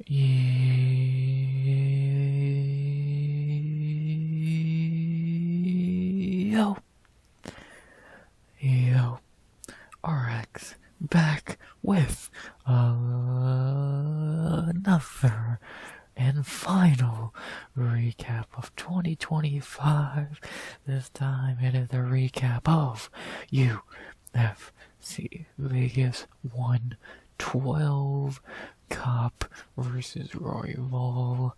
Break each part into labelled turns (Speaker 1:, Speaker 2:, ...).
Speaker 1: Yo, yo, RX back with another and final recap of 2025. This time it is a recap of UFC Vegas 112 Cup versus Royval.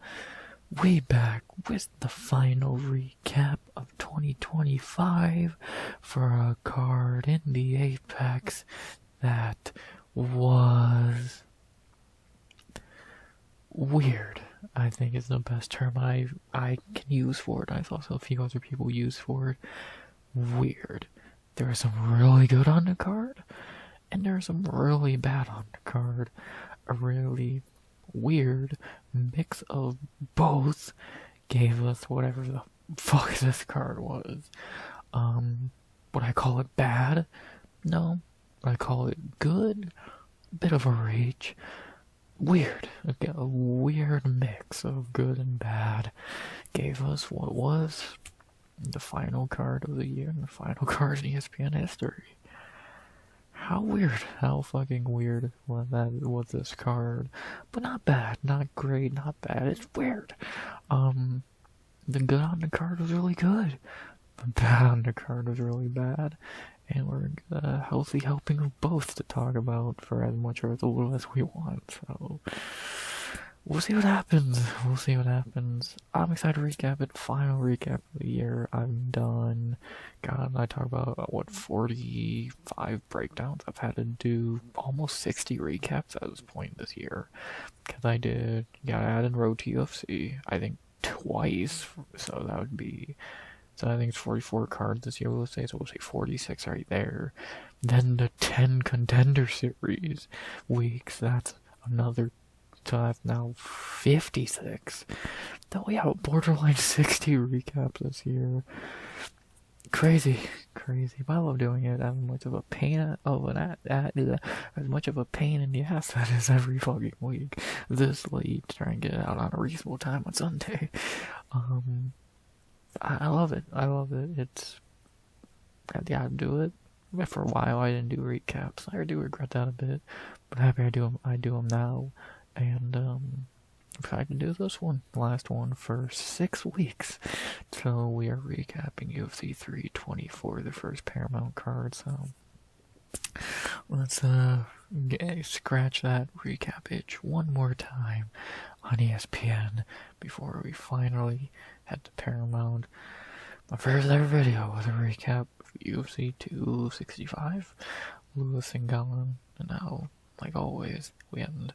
Speaker 1: We back with the final recap of 2025 for a card in the Apex that was weird. I think is the best term I can use for it. I've also a few other people use for it. Weird. There was some really good on the card, and there was some really bad on the card. A really weird mix of both gave us whatever the fuck this card was. Would I call it bad? No. Would I call it good? Bit of a reach. Weird. Again, a weird mix of good and bad gave us what was the final card of the year and the final card in ESPN history. How weird, how fucking weird was this card. But not bad, not great, not bad, it's weird. The good on the card was really good. The bad on the card was really bad. And we're a healthy helping of both to talk about for as much or as little as we want, so we'll see what happens. We'll see what happens. I'm excited to recap it. Final recap of the year. I'm done. God, I talk about, 45 breakdowns. I've had to do almost 60 recaps at this point this year. Because I add in Road to UFC, I think twice, so that would be... So I think it's 44 cards this year, we'll say, so we'll say 46 right there. Then the 10 Contender Series weeks, that's another... So that's now 56. Then we have a borderline 60 recaps this year. Crazy, crazy. But I love doing it. As much of a pain as much of a pain in the ass that is every fucking week. This late to try and get it out on a reasonable time on Sunday. I love it. I love it. It's I gotta do it. But for a while I didn't do recaps. I do regret that a bit, but happy I do them now. And I'm excited to do this one, the last one for 6 weeks. So we are recapping UFC 324, the first Paramount card. So let's scratch that recap itch one more time on ESPN before we finally head to Paramount. My first ever video was a recap of UFC 265, Lewis and Gallon, and now, like always, we end.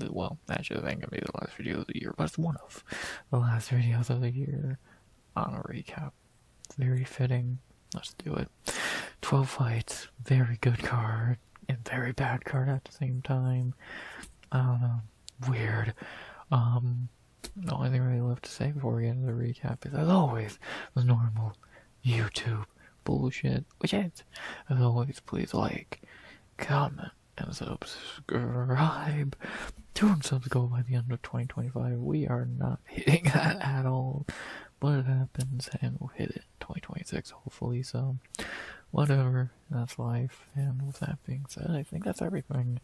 Speaker 1: Well, actually, I think it'll be the last video of the year, but it's one of the last videos of the year on a recap. It's very fitting. Let's do it. 12 fights, very good card, and very bad card at the same time. I don't know. Weird. The only thing really left to say before we get into the recap is, as always, the normal YouTube bullshit, which is, as always, please like, comment, and subscribe. 200 subs go by the end of 2025. We are not hitting that at all, but it happens, and we'll hit it in 2026, hopefully. So whatever, that's life. And with that being said, I think that's everything.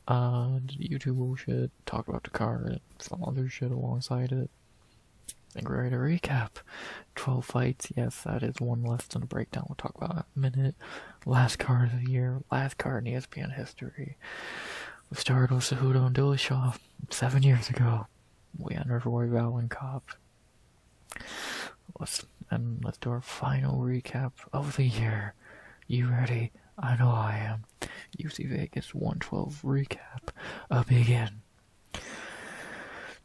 Speaker 1: YouTube bullshit, talk about the card, some other shit alongside it. I think we're ready to recap. 12 fights, yes, that is one less than a breakdown. We'll talk about in a minute. Last card of the year, last card in ESPN history. We started with Cejudo and Dillashaw 7 years ago. We entered Royval and Cup. Let's do our final recap of the year. You ready? I know I am. UFC Vegas 112 recap begin.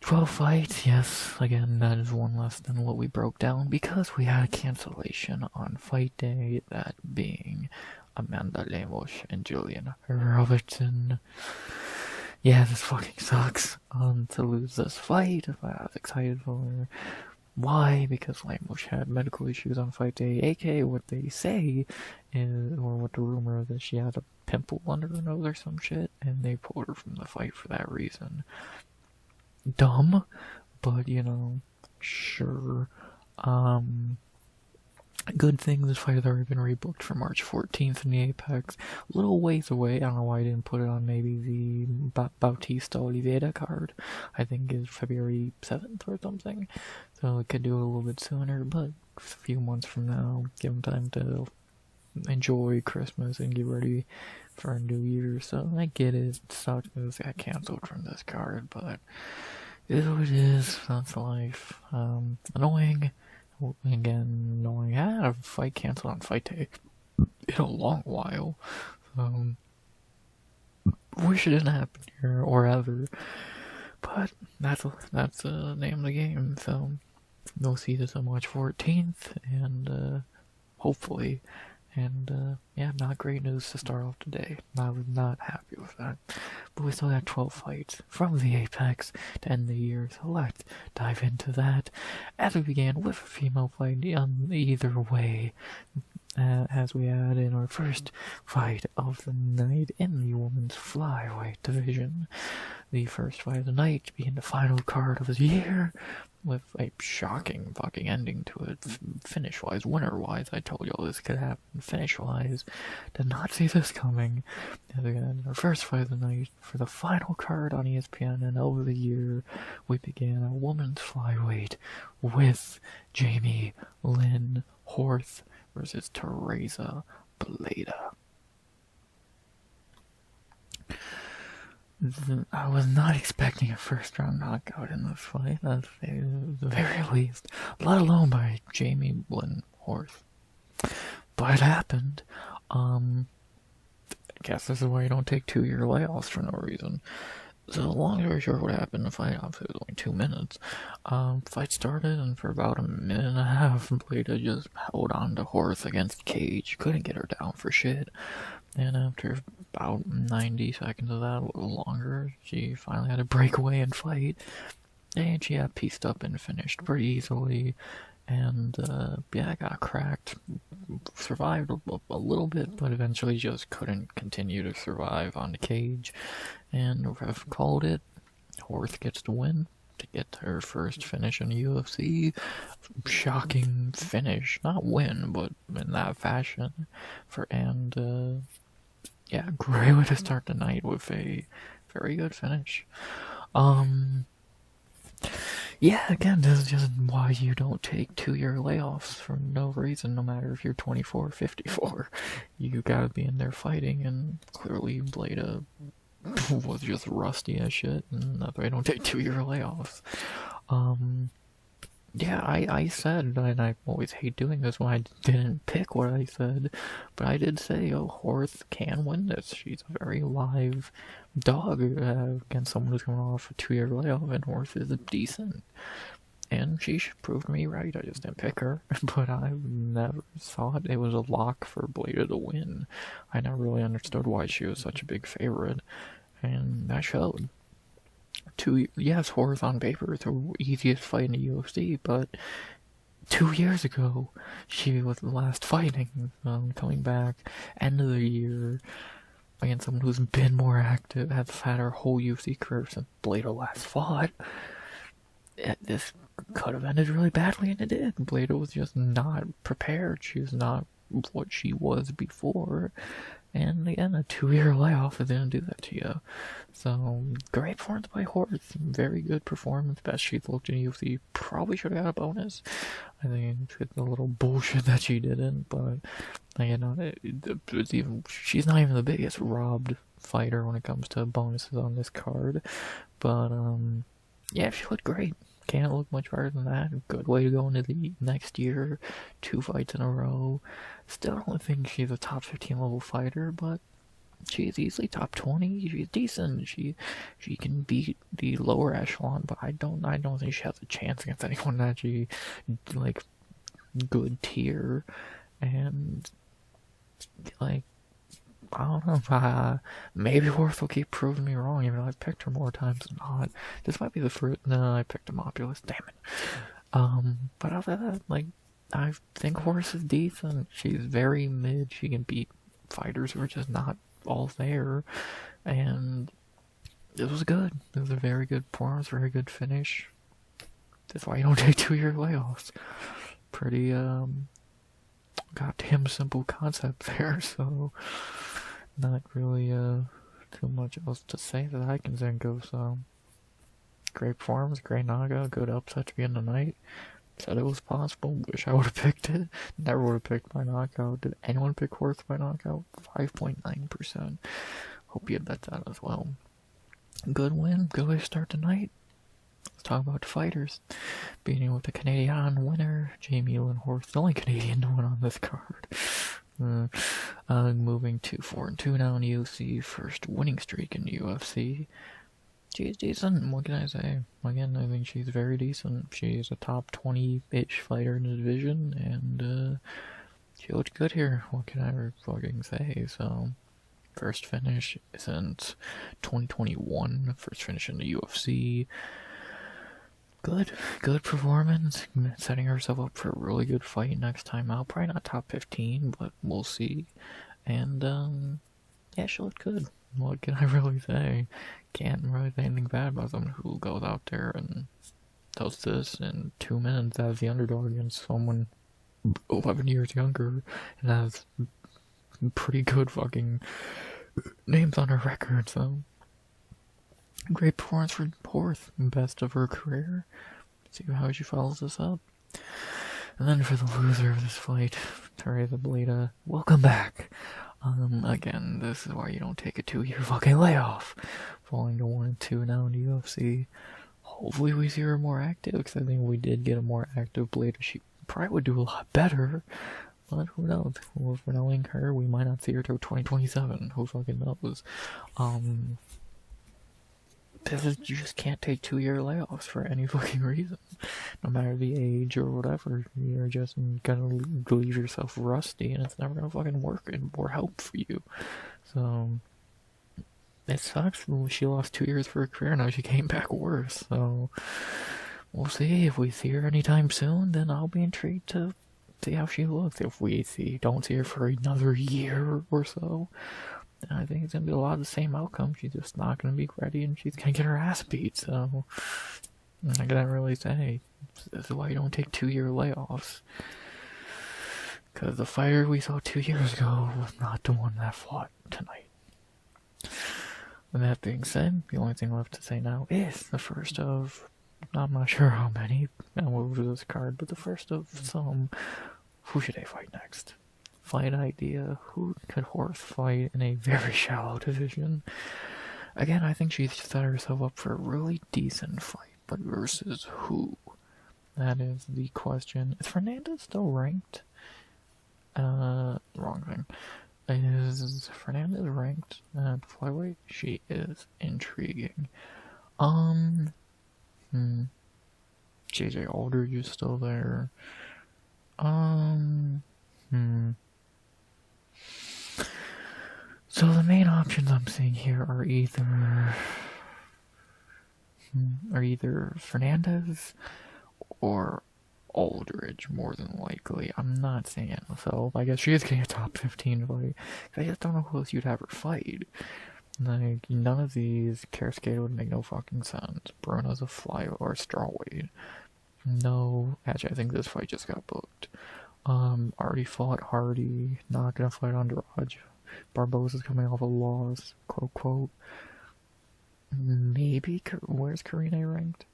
Speaker 1: 12 fights, yes, again, that is one less than what we broke down because we had a cancellation on fight day, that being Amanda Lemos and Julian Robertson. Yeah, this fucking sucks to lose this fight. I was excited for her. Why? Because Lemos had medical issues on fight day, aka what they say is, or what the rumor is, that she had a pimple under her nose or some shit, and they pulled her from the fight for that reason. dumb, but you know, sure. Good thing this fight has already been rebooked for March 14th in the Apex. A little ways away. I don't know why I didn't put it on maybe the Bautista Oliveira card. I think is February 7th or something. So it could do it a little bit sooner, but a few months from now, give them time to enjoy Christmas and get ready for a new year. So I get it. It sucks because it got canceled from this card, but it is what it is. That's life. Annoying. Again, knowing I had a fight canceled on fight day in a long while. Wish it didn't happen here or ever, but that's the name of the game. So we'll see this on March 14th, and hopefully. And yeah, not great news to start off today. I was not happy with that. But we still got 12 fights from the Apex to end the year, so let's dive into that. As we began with a female fight, either way, as we had in our first fight of the night in the women's flyweight division. The first fight of the night being the final card of the year, with a shocking fucking ending to it, finish-wise, winner-wise. I told y'all this could happen. Finish-wise, did not see this coming. And again, our first fight of the night for the final card on ESPN and over the year, we began a women's flyweight with Jamie Lynn Horth versus Teresa Bleda. I was not expecting a first-round knockout in this fight, at the very least, let alone by Jamie Lynn Horth. But it happened. I guess this is why you don't take 2-year layoffs for no reason. So, long story short, what happened in the fight, obviously it was only 2 minutes. Fight started, and for about a minute and a half, Bleda just held on to Horth against cage. Couldn't get her down for shit. And after about 90 seconds of that, a little longer, she finally had to break away and fight. And she got pieced up and finished pretty easily. And, yeah, got cracked. Survived a little bit, but eventually just couldn't continue to survive on the cage. And the ref called it. Horth gets the win to get her first finish in the UFC. Shocking finish. Not win, but in that fashion. Yeah, great way to start the night with a very good finish. Yeah, again, this is just why you don't take 2-year layoffs for no reason, no matter if you're 24 or 54. You gotta be in there fighting, and clearly Bleda was just rusty as shit, and that's why I don't take 2-year layoffs. Yeah, I said, and I always hate doing this when I didn't pick what I said, but I did say, oh, Horth can win this. She's a very live dog against someone who's coming off a 2-year layoff, and Horth is decent. And she proved me right. I just didn't pick her, but I never thought it was a lock for Bleda to win. I never really understood why she was such a big favorite, and that showed. Yes, Horth on paper is the easiest fight in the UFC, but 2 years ago, she was the last fighting, coming back, end of the year, against someone who's been more active, has had her whole UFC career since Bleda last fought. This could have ended really badly, and it did. Bleda was just not prepared. She was not what she was before. And again, a 2-year layoff is going to do that to you. So, great performance by Horth. Very good performance. Best she's looked in UFC. Probably should have got a bonus. I think it's a little bullshit that she didn't, but you know, she's not even the biggest robbed fighter when it comes to bonuses on this card. But, yeah, she looked great. Can't look much better than that. Good way to go into the next year. 2 fights in a row. Still don't think she's a top 15 level fighter, but she's easily top 20. She's decent. She can beat the lower echelon, but I don't think she has a chance against anyone that she like good tier. And like, I don't know, maybe Horth will keep proving me wrong, even though I've picked her more times than not. This might be the first. No, I picked Demopulus, damn it. But after that, like, I think Horth is decent. She's very mid. She can beat fighters who are just not all there. And it was good. It was a very good performance, very good finish. That's why you don't take 2-year layoffs. Pretty, goddamn simple concept there, so not really, too much else to say that I can think of, so. Great performance, great knockout, good upset to begin the night. Said it was possible, wish I would have picked it. Never would have picked by knockout. Did anyone pick Horth by knockout? 5.9%. Hope you had bet that as well. Good win, good way to start the night. Let's talk about the fighters. Beginning with the Canadian winner, Jamie Lynn Horth, the only Canadian to win on this card. Moving to 4-2 now in the UFC, first winning streak in the UFC. She's decent, what can I say? Again, I think she's very decent. She's a top 20-ish fighter in the division, and she looked good here. What can I fucking say? So, first finish since 2021, first finish in the UFC. Good performance, setting herself up for a really good fight next time out. Probably not top 15, but we'll see. And, yeah, she looked good. What can I really say? Can't really say anything bad about someone who goes out there and does this in 2 minutes as the underdog against someone 11 years younger and has pretty good fucking names on her record, so. Great performance for Horth, best of her career. See how she follows this up. And then for the loser of this fight, Teresa Bleda, welcome back. Again, this is why you don't take a 2-year fucking layoff. Falling to 1-2 now in the UFC. Hopefully we see her more active, because I think if we did get a more active Bleda, she probably would do a lot better. But who knows? Well, if we're knowing her, we might not see her till 2027. Who fucking knows? You just can't take 2-year layoffs for any fucking reason. No matter the age or whatever, you're just gonna leave yourself rusty and it's never gonna fucking work or help for you. So, it sucks. She lost 2 years for her career, now she came back worse. So, we'll see. If we see her anytime soon, then I'll be intrigued to see how she looks. If we don't see her for another year or so, I think it's going to be a lot of the same outcome. She's just not going to be ready and she's going to get her ass beat. So, I can't really say. This is why you don't take 2-year layoffs. Because the fighter we saw 2 years ago was not the one that fought tonight. With that being said, the only thing left to say now is the first of, I'm not sure how many, I'll move to this card, but the first of some, who should they fight next? Fight idea, who could Horth fight in a very shallow division? Again, I think she's set herself up for a really decent fight, but versus who? That is the question. Is Fernandez still ranked? Wrong thing. Is Fernandez ranked at flyweight? She is intriguing. JJ Aldridge is still there. So the main options I'm seeing here are either Fernandez or Aldridge, more than likely. I'm not saying it myself. I guess she is getting a top 15 fight. I just don't know who else you'd have her fight. Like, none of these, Karasuke would make no fucking sense. Bruno's a fly or strawweight. No, actually I think this fight just got booked. Already fought Hardy, not gonna fight Andrade. Barbosa's coming off a loss, quote quote. Maybe, where's Karine ranked?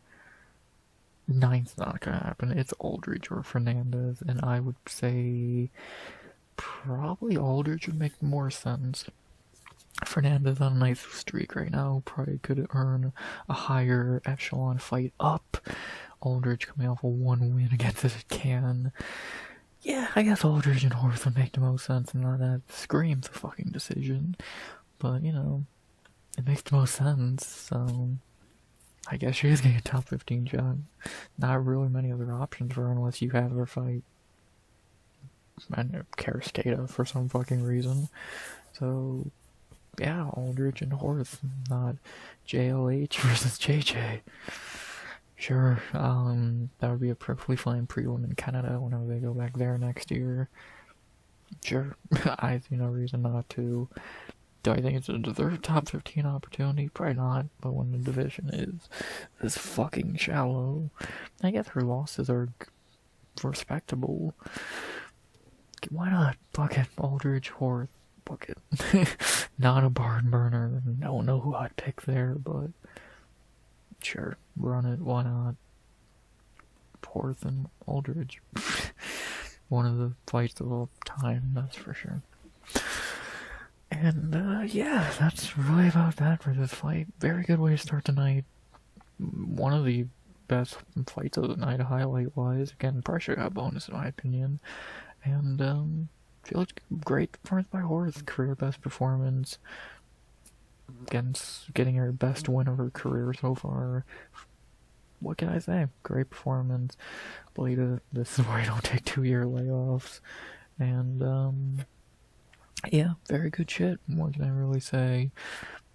Speaker 1: 9th's not gonna happen. It's Aldridge or Fernandez, and I would say probably Aldridge would make more sense. Fernandez on a nice streak right now, probably could earn a higher echelon fight up. Aldridge coming off a 1 win against this can. Yeah, I guess Aldridge and Horth would make the most sense, and that screams a fucking decision. But, you know, it makes the most sense, so I guess she is getting a top 15 shot. Not really many other options for her unless you have her fight Karasuke for some fucking reason. So, yeah, Aldridge and Horth, not JLH versus JJ. Sure, that would be a perfectly fine prelim in Canada whenever they go back there next year. Sure, I see no reason not to. Do I think it's a deserved top 15 opportunity? Probably not, but when the division is this fucking shallow, I guess her losses are respectable. Why not? Fuck it, Aldridge, Horth, fuck it. Not a barn burner. I don't know who I'd pick there, but sure, run it, why not? Horth and Aldridge. One of the fights of all time, that's for sure. And, yeah, that's really about that for this fight. Very good way to start the night. One of the best fights of the night, highlight-wise. Again, pressure got bonus, in my opinion. And, feels great performance by Horth. Career best performance. Against getting her best win of her career so far. What can I say? Great performance. Bleda, this is why I don't take 2-year layoffs. And, yeah, very good shit. What can I really say?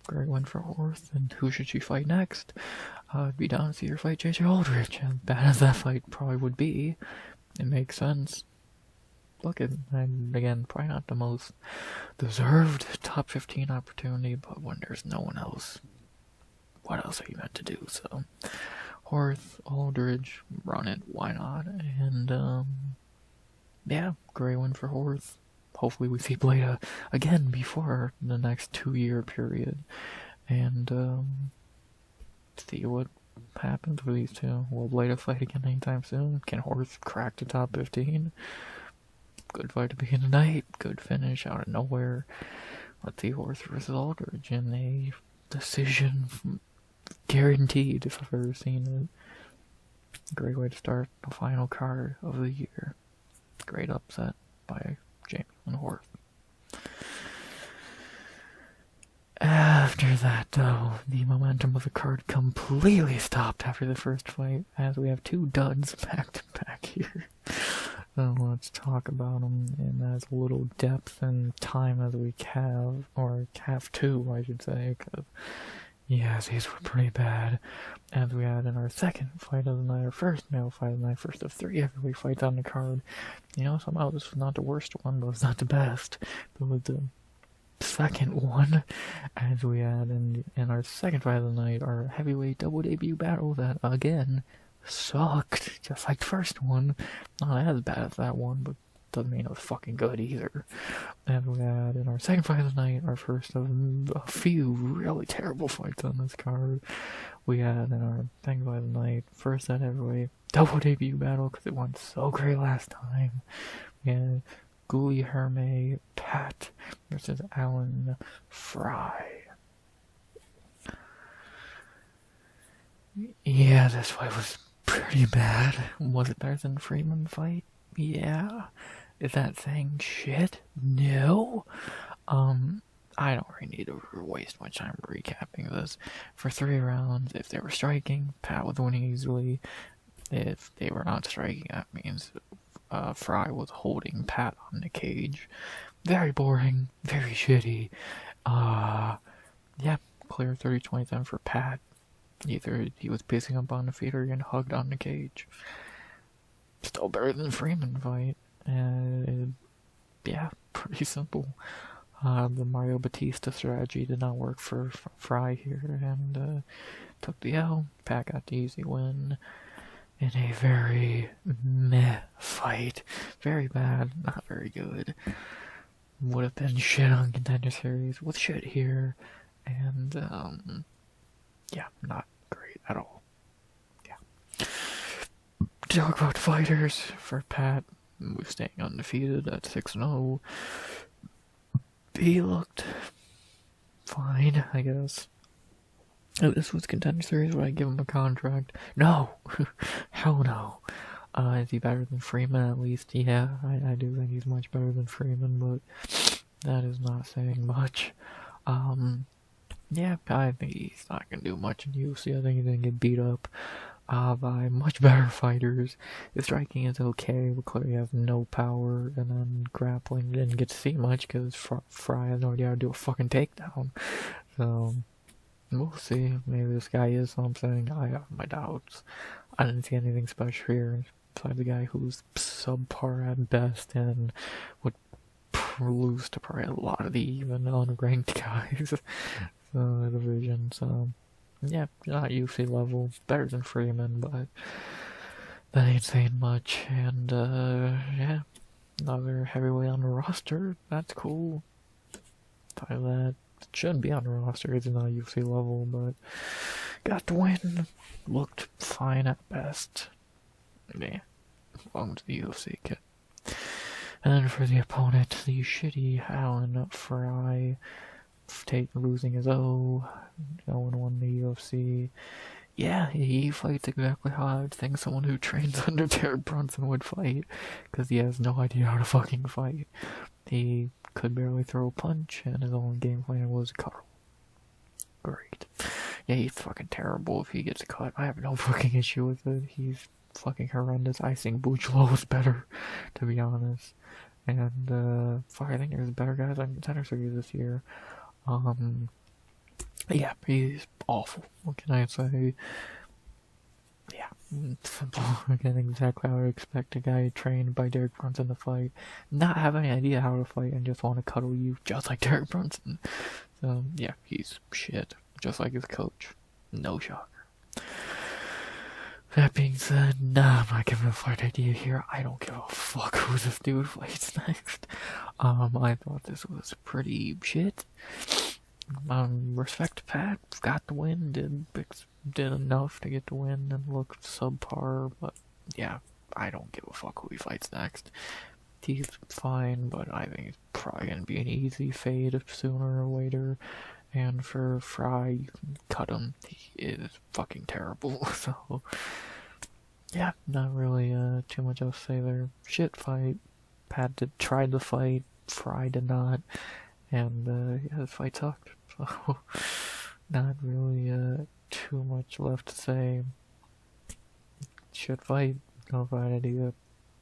Speaker 1: Great win for Horth, and who should she fight next? I'd be down to see her fight JJ Aldrich. As bad as that fight probably would be, it makes sense. Look at, and again, probably not the most deserved top 15 opportunity, but when there's no one else, what else are you meant to do? So, Horth, Aldridge, run it, why not? And, yeah, great win for Horth. Hopefully we see Bleda again before the next 2-year period. And, see what happens with these two. Will Bleda fight again anytime soon? Can Horth crack the top 15? Good fight to begin the night. Good finish out of nowhere. Let's see Horth versus Aldridge in a decision guaranteed, if I've ever seen it. Great way to start the final card of the year. Great upset by Jamie and Horth. After that, though, the momentum of the card completely stopped after the first fight, as we have 2 duds back to back here. So let's talk about them in as little depth and time as we have, or have to, I should say, because, yes, these were pretty bad. As we had in our second fight of the night, our first male fight of the night, first of 3 heavyweight fights on the card. You know, somehow this was not the worst one, but it was not the best. It was the second one, as we had in our second fight of the night, our heavyweight double debut battle that, again, sucked, just like the first one. Not as bad as that one, but doesn't mean it was fucking good either. And we had in our second fight of the night, our first of a few really terrible fights on this card. We had in our second fight of the night, first at heavyweight double debut battle, because it went so great last time. We had Guli Herme Pat versus Alan Fry. Yeah, this fight was pretty bad. Was it better than Freeman fight? Yeah. Is that saying shit? No. I don't really need to waste much time recapping this. For 3 rounds, if they were striking, Pat was winning easily. If they were not striking, that means Fry was holding Pat on the cage. Very boring, very shitty. Yeah, clear 30-27 for Pat. Either he was pissing up on the feet or getting hugged on the cage. Still better than the Freeman fight. Yeah, pretty simple. The Mario Batista strategy did not work for Fry here, and took the L. Pat got the easy win in a very meh fight. Very bad, not very good. Would have been shit on Contender Series with shit here, and yeah, not great at all. Yeah. Talk about fighters for Pat. We're staying undefeated at 6-0. He looked fine, I guess. If this was Contender Series, would I give him a contract? No! Hell no. Is he better than Freeman at least? Yeah, I do think he's much better than Freeman, but that is not saying much. Yeah, I think he's not gonna do much in UFC. I think he's gonna get beat up by much better fighters. His striking is okay, but clearly has no power, and then grappling didn't get to see much because Fry has no idea how to do a fucking takedown. So, we'll see. Maybe this guy is something. I have my doubts. I didn't see anything special here, besides the guy who's subpar at best and would lose to probably a lot of the even unranked guys in the division. So yeah, not UFC level, better than Freeman, but that ain't saying much. And yeah, another heavyweight on the roster. That's cool. Tell you that. It shouldn't be on the roster. It's not UFC level, but got the win. Looked fine at best. Yeah, welcome to the UFC kit. And then for the opponent, the shitty Alan Fry, losing his 0-1 the UFC. Yeah, he fights exactly how I would think someone who trains under Derek Brunson would fight, because he has no idea how to fucking fight. He could barely throw a punch, and his only game plan was cuddle. Great. Yeah, he's fucking terrible if he gets cut. I have no fucking issue with it. He's fucking horrendous. I think Buchlo was better, to be honest. And, fuck, I think there's better guys on Contender Series this year. Yeah, he's awful. What can I say? Yeah, simple. Again, exactly how I would expect a guy trained by Derek Brunson to fight. Not have any idea how to fight and just want to cuddle you just like Derek Brunson. So, yeah, he's shit. Just like his coach. No shocker. That being said, nah, I'm not giving a fight idea here. I don't give a fuck who this dude fights next. I thought this was pretty shit. Respect to Pat, got the win, did enough to get the win and looked subpar, but yeah, I don't give a fuck who he fights next. He's fine, but I think it's probably gonna be an easy fade sooner or later. And for Fry, you can cut him. He is fucking terrible, so yeah, not really too much else to say there. Shit fight. Pat tried to fight, Fry did not. And yeah, the fight sucked, so not really too much left to say. Shit fight, no fight idea.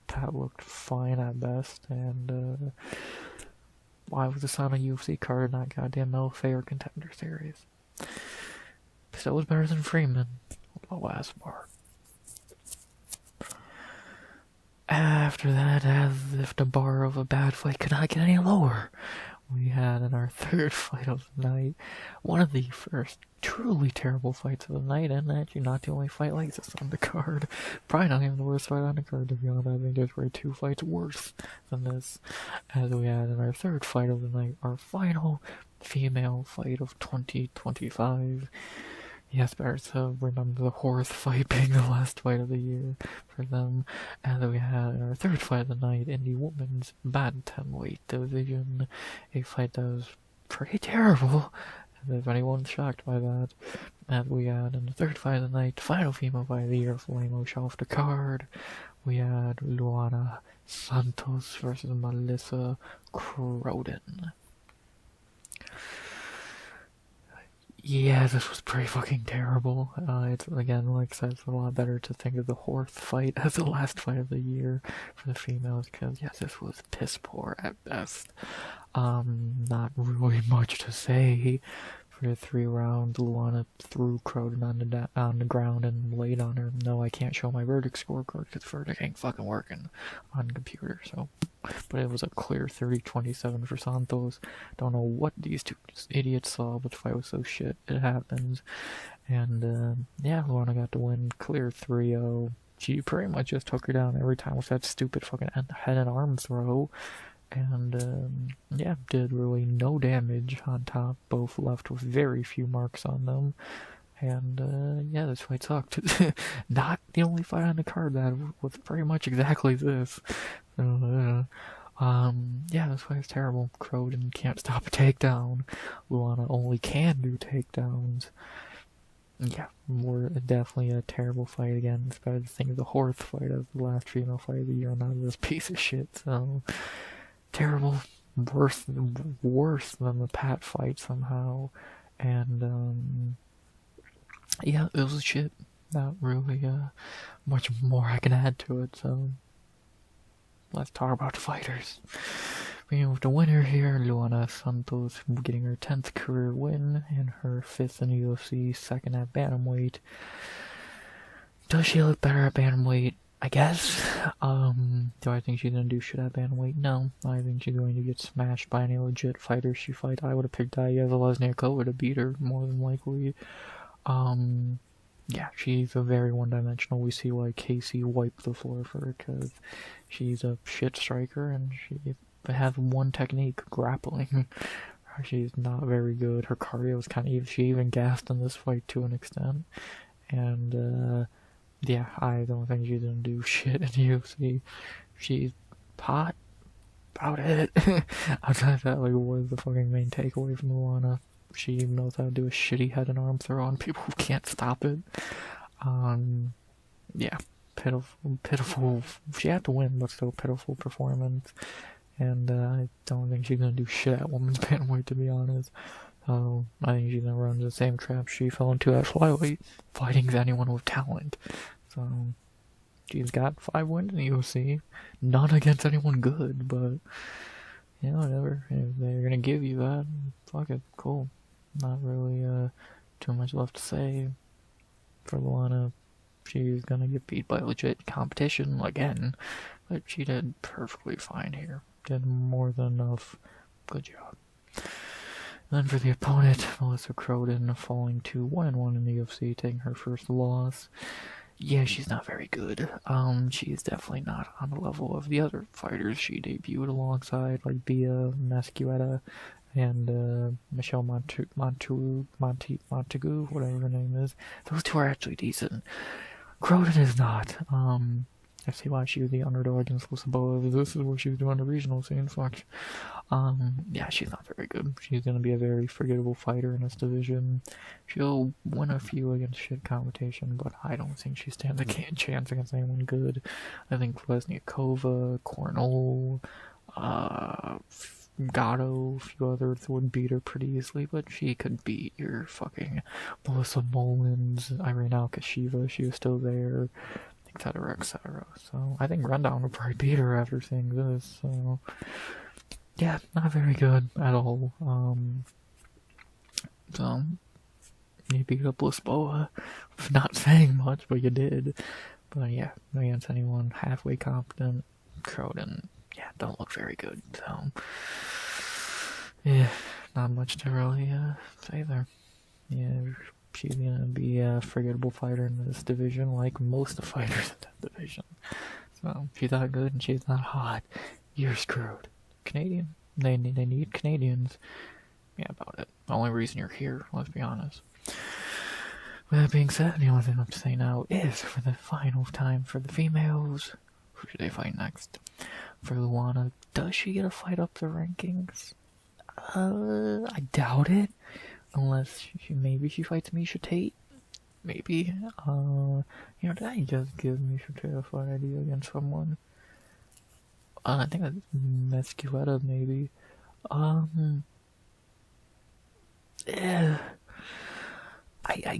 Speaker 1: Pat looked fine at best, and why was this on a UFC card, not goddamn LFA or Contender Series? Still was better than Freeman, the last part. After that, as if the bar of a bad fight could not get any lower, we had in our third fight of the night, one of the first truly terrible fights of the night, and actually not the only fight like this on the card. Probably not even the worst fight on the card, to be honest. I think there's probably 2 fights worse than this. As we had in our third fight of the night, our final female fight of 2025. Yes, better to remember the horse fight being the last fight of the year for them. And then we had in our third fight of the night in the women's bantamweight division, a fight that was pretty terrible, if anyone's shocked by that. And we had in the third fight of the night, final female fight of the year, Flame-ish off the card. We had Luana Santos versus Melissa Croden. Yeah, this was pretty fucking terrible. It's, again, like I said, it's a lot better to think of the horse fight as the last fight of the year for the females, because, yes, this was piss poor at best. Not really much to say. For the 3 rounds, Luana threw Croden on the ground and laid on her. No, I can't show my verdict scorecard, because verdict ain't fucking working on the computer, so... But it was a clear 30-27 for Santos. Don't know what these 2 idiots saw, but the fight was so shit. It happens. And, yeah, Luana got the win. Clear 3-0. She pretty much just took her down every time with that stupid fucking head and arm throw. And, yeah, did really no damage on top. Both left with very few marks on them. And, yeah, this fight sucked. Not the only fight on the card that was pretty much exactly this. So, yeah, this fight is terrible. Croden can't stop a takedown. Luana only can do takedowns. Yeah, definitely a terrible fight again. It's better to think of the horse fight as the last female fight of the year, not this piece of shit. So, terrible. Worse than the Pat fight somehow. And, yeah, it was shit. Not really much more I can add to it, so let's talk about the fighters. Beginning with the winner here, Luana Santos getting her 10th career win and her 5th in the UFC, 2nd at bantamweight. Does she look better at bantamweight? I guess. Do I think she's gonna do shit at bantamweight? No. I think she's going to get smashed by any legit fighter she fights. I would have picked Diaz Lesniakova to beat her, more than likely. Yeah, she's a very one-dimensional. We see why Casey wiped the floor for her, because she's a shit striker, and she has one technique, grappling. She's not very good. Her cardio is kind of... She even gassed in this fight to an extent. And, yeah, I don't think she's gonna do shit in the UFC. She's hot. About it. Outside of that, like, what was the fucking main takeaway from Luana? She knows how to do a shitty head and arm throw on people who can't stop it. Yeah, pitiful. She had to win, but still pitiful performance. And I don't think she's gonna do shit at women's bantamweight, to be honest. I think she's gonna run the same trap she fell into at flyweight, fighting anyone with talent. So she's got 5 wins in the UFC, none against anyone good, but yeah, whatever. If they're gonna give you that, fuck it, cool. Not really too much left to say for Luana. She's gonna get beat by legit competition again, but she did perfectly fine here. Did more than enough. Good job. And then for the opponent, Melissa Croden, falling to 1-1 in the UFC, taking her first loss. Yeah, she's not very good. She's definitely not on the level of the other fighters she debuted alongside, like Bia Mascueta and Michelle Montagu, whatever her name is. Those two are actually decent. Croden is not. I see why she was the underdog against Lisboa. This is what she was doing the regional scene. Fuck. Yeah, she's not very good. She's gonna be a very forgettable fighter in this division. She'll win a few against shit competition, but I don't think she stands a chance against anyone good. I think Lesniakova, Cornell, Gatto, a few others would beat her pretty easily, but she could beat your fucking Melissa Mullins, Irene Alkashiva, she was still there, etc., etc. So I think Rundown would probably beat her after seeing this. So yeah, not very good at all. So you beat up Lisboa, not saying much, but you did. But yeah, against anyone halfway competent, Croden, yeah, don't look very good. So yeah, not much to really say there. Yeah, she's gonna be a forgettable fighter in this division, like most of the fighters in that division. So if she's not good and she's not hot, you're screwed. Canadian, they need Canadians. Yeah, about it. The only reason you're here, let's be honest. With that being said, the only thing I have to say now is, for the final time for the females, who should they fight next? For Luana, does she get a fight up the rankings? I doubt it. Unless maybe she fights Miesha Tate. Maybe. That just gives Miesha Tate a fight idea against someone. I think that's Mescueta, maybe. Yeah.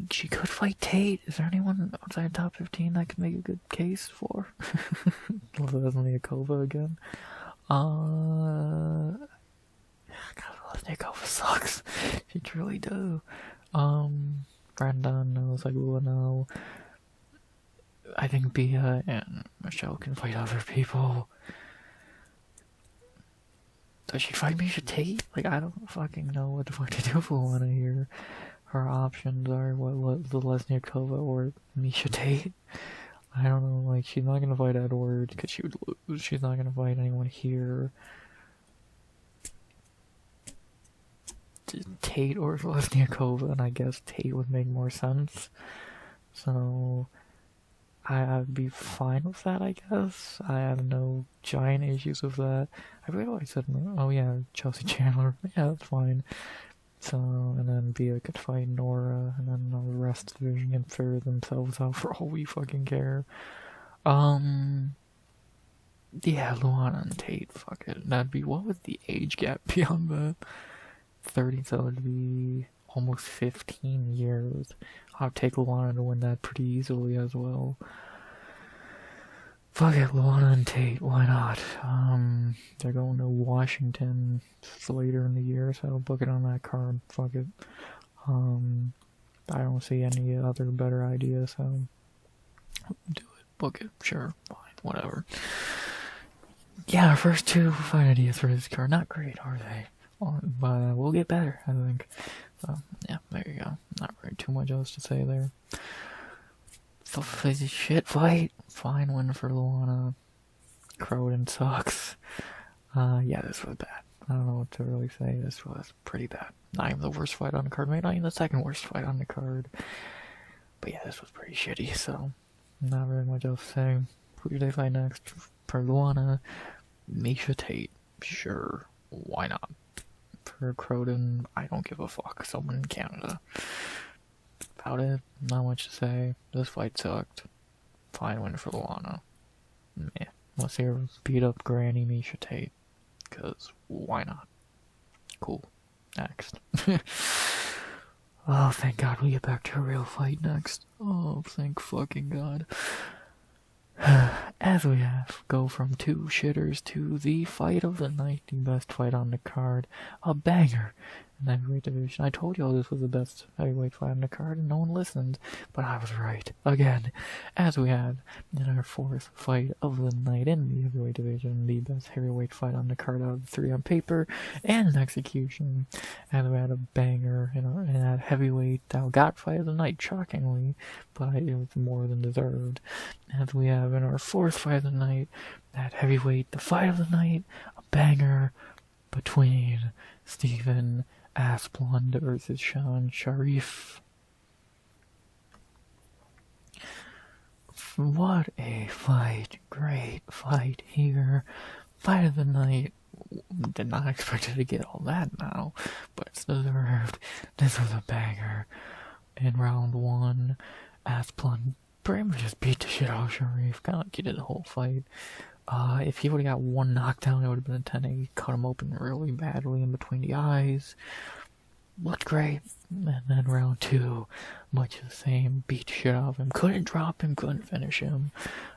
Speaker 1: She could fight Tate. Is there anyone outside top 15 that could make a good case for? Lesniakova again. God, Lesniakova sucks. She truly do. Brandon knows, like, well, no. I think Bia and Michelle can fight other people. Does she fight Miesha Tate? Like, I don't fucking know what the fuck to do for Luana here. Her options are the Lesniakova or Miesha Tate. I don't know, like, she's not gonna fight Edwards because she would lose. She's not gonna fight anyone here. Tate or Lesniakova, and I guess Tate would make more sense. So I'd be fine with that, I guess. I have no giant issues with that. I forget what I said. Oh yeah, Chelsea Chandler. Yeah, that's fine. So, and then Bia could fight Nora, and then the rest of the division can figure themselves out for all we fucking care. Yeah, Luana and Tate, fuck it. That'd be, what would the age gap be on that? 30, so it'd be almost 15 years. I'll take Luana to win that pretty easily as well. Fuck it, Luana and Tate, why not? They're going to Washington later in the year, so I'll book it on that card. Fuck it. I don't see any other better idea, so do it. book it. Sure, fine, whatever. Yeah, our first two fight ideas for this card, not great, are they? But we'll get better, I think. So, yeah, there you go. Not really too much else to say there. So, shit fight. Fine win for Luana. Croden sucks. Yeah, this was bad. I don't know what to really say. This was pretty bad. Not even the worst fight on the card. Maybe not even the second worst fight on the card. But yeah, this was pretty shitty, so not really much else to say. Who do they fight next? For Luana, Misha Tate. Sure, why not? For Croden, I don't give a fuck. Someone in Canada. About it, not much to say. This fight sucked. Fine win for Luana. Meh. Let's hear beat up Granny Misha Tate. Because why not? Cool. Next. Oh, thank God we get back to a real fight next. Oh, thank fucking God. As we have, go from two shitters to the fight of the night, the best fight on the card, a banger in the heavyweight division. I told y'all this was the best heavyweight fight on the card, and no one listened, but I was right again. As we had in our fourth fight of the night in the heavyweight division, the best heavyweight fight on the card out of the three on paper and in execution. As we had a banger in that heavyweight that got fight of the night, shockingly, but it was more than deserved. As we have in our fourth fight of the night, that heavyweight, the fight of the night, a banger between Stephen Asplund versus Sean Sharif. What a fight. Great fight here. Fight of the night. Did not expect it to get all that now, but it's deserved. This was a banger. In round one, Asplund pretty much just beat the shit out of Sharif. Kind of like he did the whole fight. If he would have got one knockdown, it would have been a 10-8. Cut him open really badly in between the eyes. Looked great. And then round two, much the same. Beat the shit out of him. Couldn't drop him, couldn't finish him.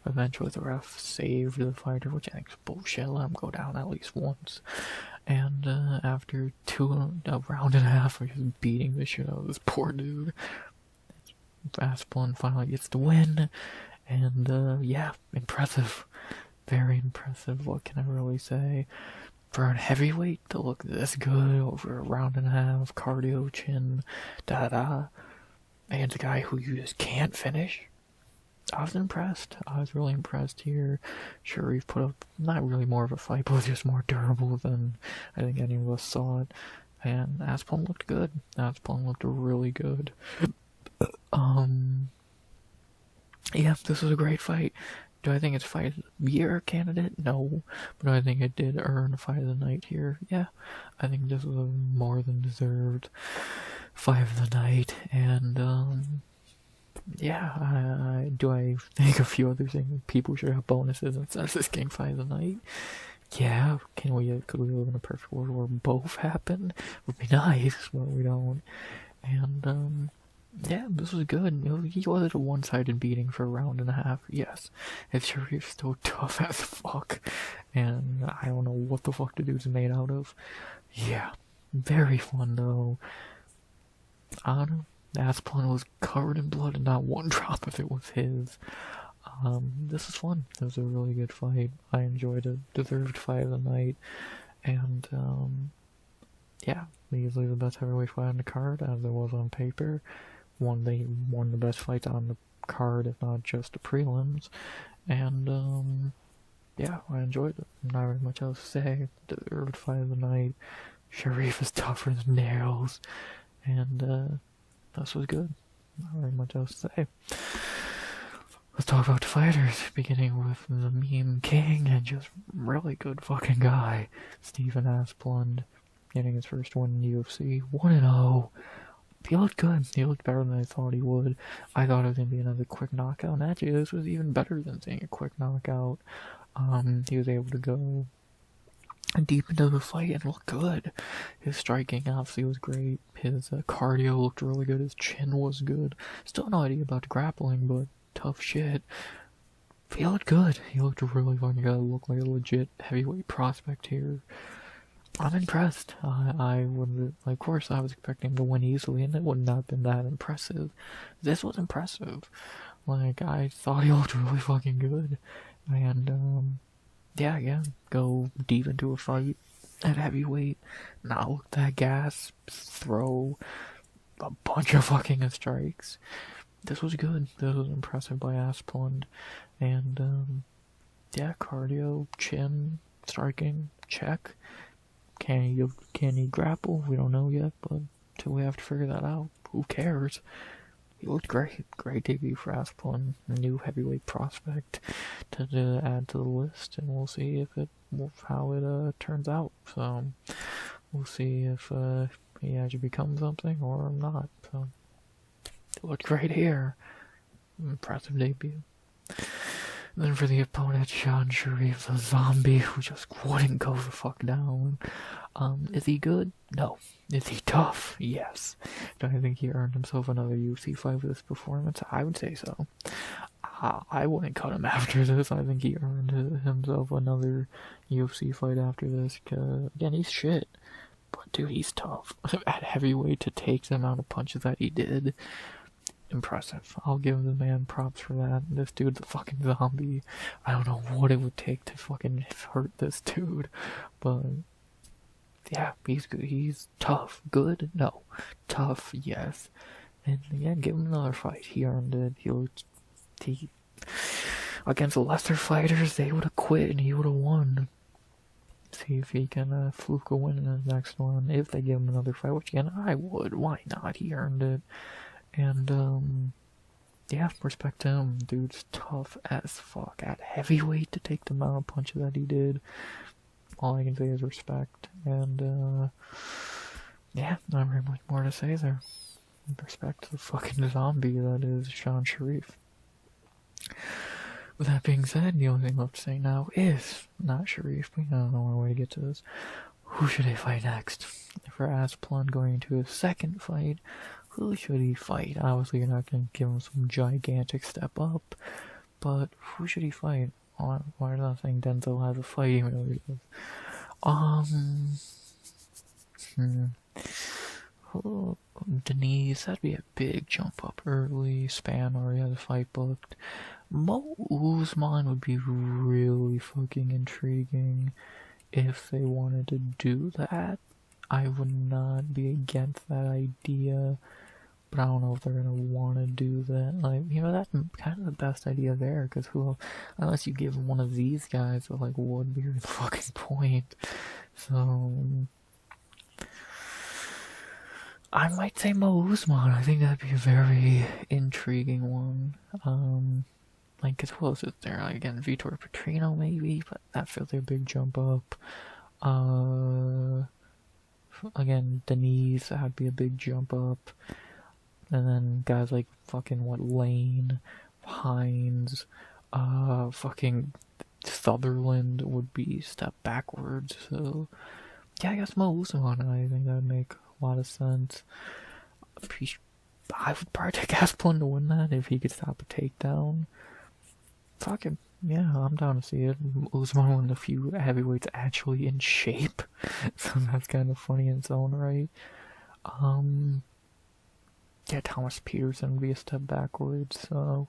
Speaker 1: Eventually the ref saved the fighter, which I think is bullshit. Let him go down at least once. And after a round and a half of just beating the shit out of this poor dude, Asplund finally gets the win. And yeah, impressive. Very impressive. What can I really say? For a heavyweight to look this good over a round and a half, cardio, chin, and a guy who you just can't finish. I was impressed. I was really impressed here. Sharif put up not really more of a fight, but was just more durable than I think any of us saw it. And Asplund looked good. Asplund looked really good. Yeah, this was a great fight. Do I think it's fight of the year candidate? No. But I think it did earn a fight of the night here. Yeah. I think this was a more than deserved fight of the night. And, yeah, do I think a few other things? People should have bonuses instead of this game fight of the night. Yeah, could we live in a perfect world where both happen? Would be nice, but we don't. And, yeah, this was good. He was a one-sided beating for a round and a half, yes. If Sharif's still tough as fuck, and I don't know what the fuck the dude's made out of. Yeah, very fun though. I don't know. Asplund was covered in blood and not one drop of it was his. This was fun. It was a really good fight. I enjoyed it. Deserved fight of the night. And, yeah, easily the best heavyweight fight on the card, as it was on paper. One of the best fights on the card, if not just the prelims. And, yeah, I enjoyed it. Not very much else to say. Deserved fight of the night. Sharif is tougher than nails. And, this was good. Not very much else to say. Let's talk about the fighters, beginning with the meme king and just really good fucking guy, Stephen Asplund, getting his first win in the UFC, 1-0. He looked good. He looked better than I thought he would. I thought it was going to be another quick knockout, and actually this was even better than seeing a quick knockout. He was able to go deep into the fight and look good. His striking obviously was great. His cardio looked really good. His chin was good. Still no idea about the grappling, but tough shit. He looked good. He looked really fucking good. Looked like a legit heavyweight prospect here. I'm impressed. I would, of course, I was expecting him to win easily, and it would not have been that impressive. This was impressive. Like, I thought he looked really fucking good. And, yeah, again, go deep into a fight at heavyweight, not look that gas, throw a bunch of fucking strikes. This was good. This was impressive by Asplund. And, yeah, cardio, chin, striking, check. Can he grapple? We don't know yet, but until we have to figure that out, who cares? He looked great. Great debut for Asplund, a new heavyweight prospect to add to the list, and we'll see how it turns out. So we'll see if he actually becomes something or not. So it looked great here. Impressive debut. And then for the opponent, Sean Sharif, the zombie who just wouldn't go the fuck down. Is he good? No. Is he tough? Yes. Do I think he earned himself another UFC fight with this performance? I would say so. I wouldn't cut him after this. I think he earned himself another UFC fight after this. Cause, again, he's shit. But dude, he's tough. At heavyweight, to take the amount of punches that he did. Impressive. I'll give the man props for that. This dude's a fucking zombie. I don't know what it would take to fucking hurt this dude. But yeah, he's good. He's tough. Good? No. Tough, yes. And again, give him another fight. He earned it. He against the lesser fighters, they would have quit and he would have won. See if he can fluke a win in the next one. If they give him another fight, which again, I would. Why not? He earned it. And, yeah, respect to him. Dude's tough as fuck. At heavyweight to take the amount of punches that he did. All I can say is respect. And, yeah, not very much more to say there. Respect to the fucking zombie that is Sean Sharif. With that being said, the only thing left to say now is not Sharif. We don't know our way to get to this. Who should he fight next? For Asplund going into his second fight, who should he fight? Obviously, you're not going to give him some gigantic step up, but who should he fight? Why am I not saying Denzel has a fight even though he does? Oh, Denise, that'd be a big jump up early. Span already has a fight booked. Mo Usman would be really fucking intriguing if they wanted to do that. I would not be against that idea, but I don't know if they're gonna want to do that. Like, you know, that's kind of the best idea there, because unless you give one of these guys, like, what would be the fucking point? So, I might say Mo Usman. I think that'd be a very intriguing one. Like, cause who else is there? Like, again, Vitor Petrino maybe, but that feels like a big jump up. Again, Denise, that'd be a big jump up. And then guys like fucking Lane, Hines, fucking Sutherland would be step backwards. So yeah, I guess Mo Usman. I think that would make a lot of sense. I would probably take Asplund to win that if he could stop a takedown. Fuck him. Yeah, I'm down to see it. Usman, one of the few heavyweights actually in shape, so that's kind of funny in its own right. Yeah, Thomas Peterson would be a step backwards, so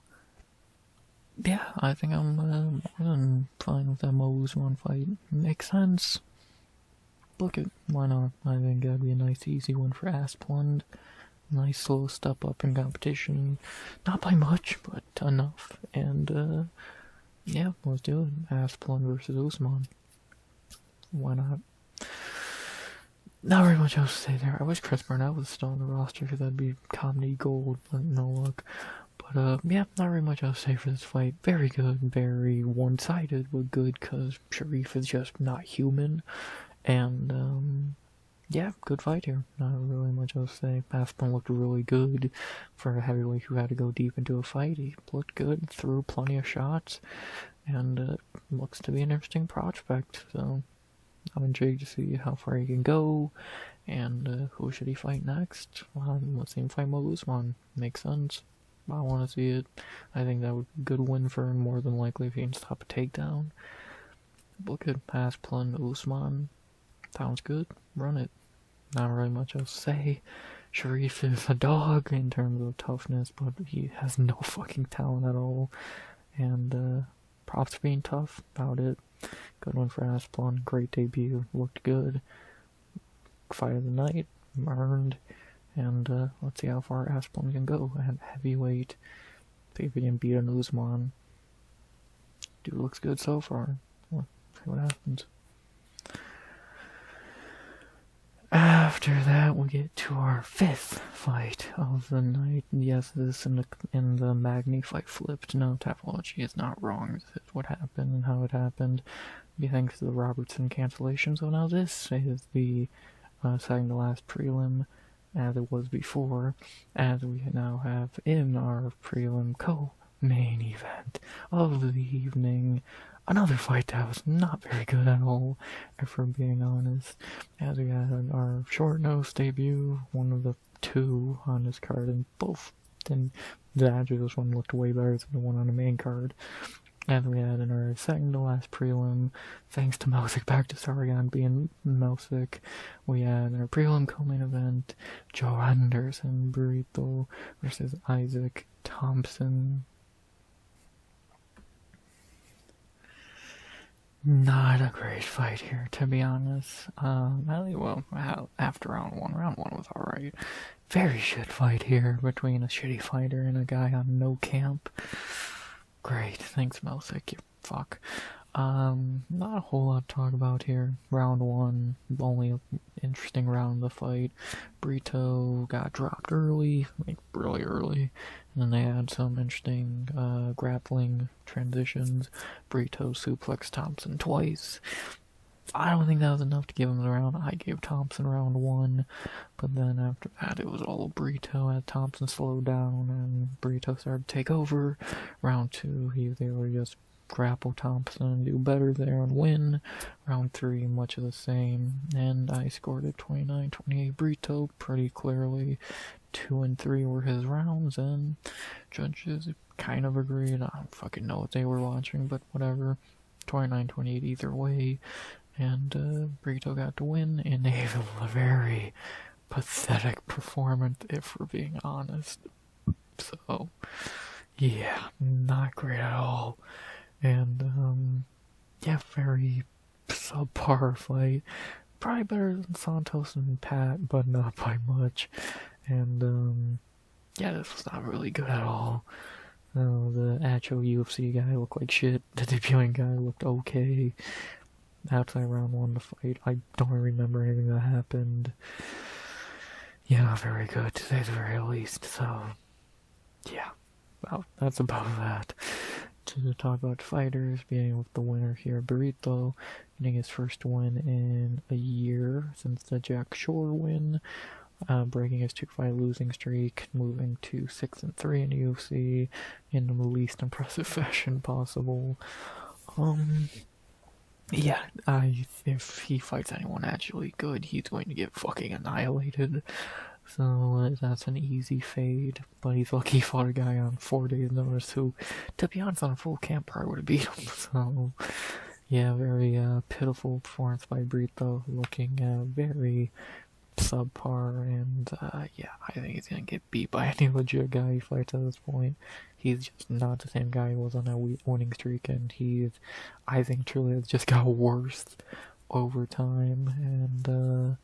Speaker 1: yeah, I think I'm more than fine with that Mo Usman fight. Makes sense. Book it. Why not? I think that'd be a nice, easy one for Asplund. Nice slow step up in competition. Not by much, but enough. And, yeah, let's do it. Asplund versus Usman. Why not? Not very much else to say there. I wish Chris Burnett was still on the roster, because that'd be comedy gold, but no luck. But, yeah, not very much else to say for this fight. Very good, very one-sided, but good, because Sharif is just not human. And, yeah, good fight here. Not really much else to say. Asplund looked really good for a heavyweight who had to go deep into a fight. He looked good, threw plenty of shots, and looks to be an interesting prospect. So I'm intrigued to see how far he can go, and who should he fight next? Let's see him fight Mo Usman. Makes sense. I want to see it. I think that would be a good win for him, more than likely, if he can stop a takedown. Look at Asplund, Usman. Sounds good. Run it. Not really much else to say. Sharif is a dog in terms of toughness, but he has no fucking talent at all. And props for being tough about it. Good one for Asplund. Great debut. Looked good. Fight of the night. Earned. And let's see how far Asplund can go at heavyweight. See if he can beat an Usman. Dude looks good so far. We'll see what happens. After that, we'll get to our 5th fight of the night. Yes, this in the Magny fight flipped. No, Tapology is not wrong. This is what happened and how it happened. Be thanks to the Robertson cancellation. So now this is the second to last prelim, as it was before, as we now have in our prelim co-main event of the evening. Another fight that was not very good at all, if we're being honest, as we had our short notice debut, one of the 2 on this card, and both, and actually this one looked way better than the one on the main card. As we had in our second to last prelim, thanks to Melsick back to Sargon being Melsick, we had in our prelim co-main event, Joe Anderson Burrito versus Isaac Thompson. Not a great fight here, to be honest. Well, after round one was alright. Very shit fight here between a shitty fighter and a guy on no camp. Great, thanks Melsick, you fuck. Not a whole lot to talk about here. Round 1, only interesting round of the fight. Brito got dropped early, like really early, and then they had some interesting grappling transitions. Brito suplexed Thompson twice. I don't think that was enough to give him the round. I gave Thompson round 1, but then after that it was all Brito as Thompson slowed down and Brito started to take over. Round 2, he was able to just grapple Thompson and do better there and win. Round 3, much of the same, and I scored it 29-28 Brito pretty clearly. 2 and 3 were his rounds, and judges kind of agreed. I don't fucking know what they were watching, but whatever. 29-28 either way, and Brito got to win in a very pathetic performance, if we're being honest. So, yeah, not great at all. And, yeah, very subpar fight. Probably better than Santos and Pat, but not by much. And, yeah, this was not really good at all. The actual UFC guy looked like shit. The debuting guy looked okay. Outside round 1 to fight, I don't remember anything that happened. Yeah, not very good, to say the very least. So, yeah, that's about that. To talk about fighters, beginning with the winner here, Burrito, getting his first win in a year since the Jack Shore win, breaking his 2-fight losing streak, moving to 6 and 3 in the UFC in the least impressive fashion possible. Yeah, if he fights anyone actually good, he's going to get fucking annihilated. So that's an easy fade, but he's lucky he fought a guy on 4 days notice who, to be honest, on a full camp probably would have beat him. So, yeah, very pitiful performance by Brito, looking very subpar, and yeah, I think he's gonna get beat by any legit guy he fights at this point. He's just not the same guy he was on that winning streak, and I think truly has just got worse over time, and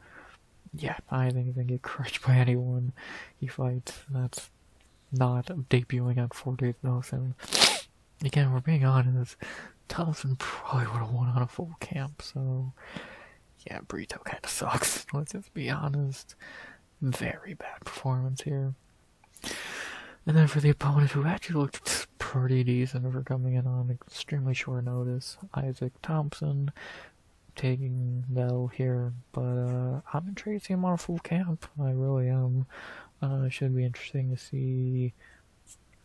Speaker 1: yeah, I think he's gonna get crushed by anyone he fights that's not debuting on 4 days notice. And again, we're being honest, Thompson probably would have won on a full camp, so yeah, Brito kind of sucks. Let's just be honest. Very bad performance here. And then for the opponent, who actually looked pretty decent for coming in on extremely short notice, Isaac Thompson, taking the L here, but I'm intrigued to see him on a full camp. I really am. It should be interesting to see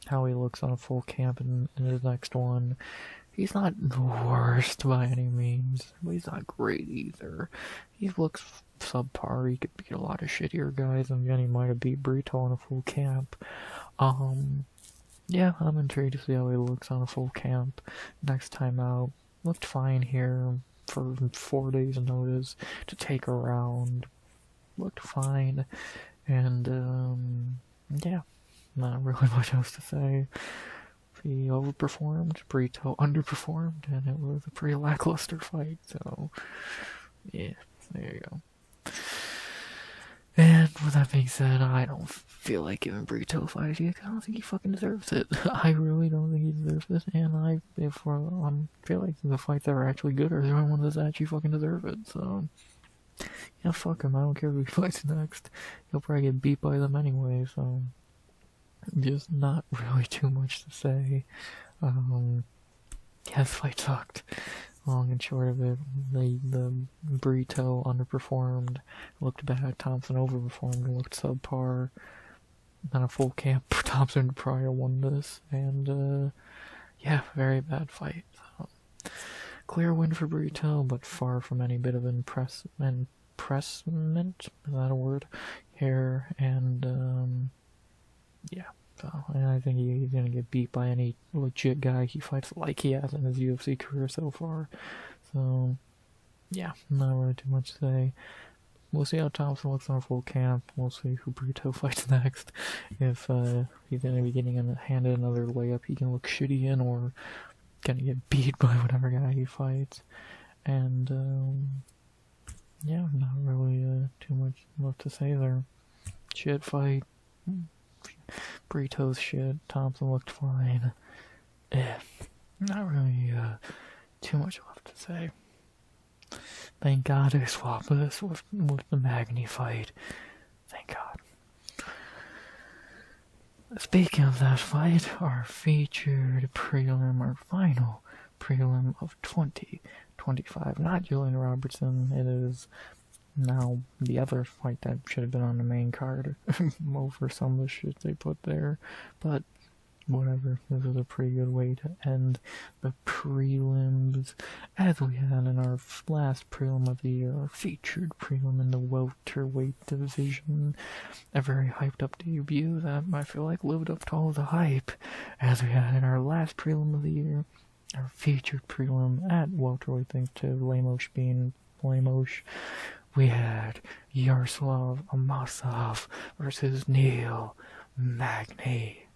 Speaker 1: how he looks on a full camp in his next one. He's not the worst by any means, but he's not great either. He looks subpar. He could beat a lot of shittier guys, and again, he might have beat Brito on a full camp. Yeah, I'm intrigued to see how he looks on a full camp next time out. Looked fine here for 4 days notice to take a round. Looked fine, And, yeah, not really much else to say. He overperformed, Brito underperformed, and it was a pretty lackluster fight, so, yeah, there you go. And with that being said, I don't feel like giving Brito a fight. I don't think he fucking deserves it. I really don't think he deserves it. And I feel like the fights that are actually good are the only ones that actually fucking deserve it. So yeah, fuck him. I don't care who he fights next. He'll probably get beat by them anyway. So just not really too much to say. Yeah, this fight sucked. Long and short of it, the Brito underperformed, looked bad, Thompson overperformed, looked subpar. Not a full camp, Thompson prior won this, and yeah, very bad fight. So, clear win for Brito, but far from any bit of impressment, is that a word? Here, and yeah. So, and I think he's gonna get beat by any legit guy he fights like he has in his UFC career so far. So, yeah, not really too much to say. We'll see how Thompson looks on full camp. We'll see who Brito fights next. If he's gonna be getting handed another layup he can look shitty in, or gonna get beat by whatever guy he fights. And yeah, not really too much left to say there. Shit fight. Brito's shit. Thompson looked fine. Not really too much left to say. Thank God I swapped this with the Magny fight. Thank God. Speaking of that fight, our featured prelim, our final prelim of 2025. Not Julian Robertson. It is now the other fight that should have been on the main card over some of the shit they put there, but whatever. This is a pretty good way to end the prelims, as we had in our last prelim of the year, our featured prelim in the welterweight division. A very hyped up debut that I feel like lived up to all the hype, as we had in our last prelim of the year, our featured prelim at welterweight, thanks to Lemos being Lemos. We had Yaroslav Amasov versus Neil Magny.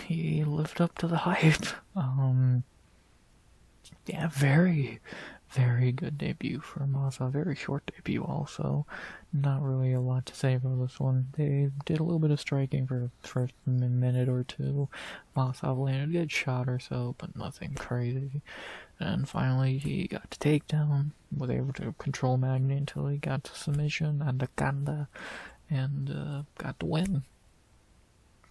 Speaker 1: He lived up to the hype. Yeah, very, very good debut for Amasov. Very short debut also. Not really a lot to say about this one. They did a little bit of striking for the first minute or two. Amasov landed a good shot or so, but nothing crazy. And finally, he got the takedown, was able to control Magny until he got to submission and the kanda, and got the win.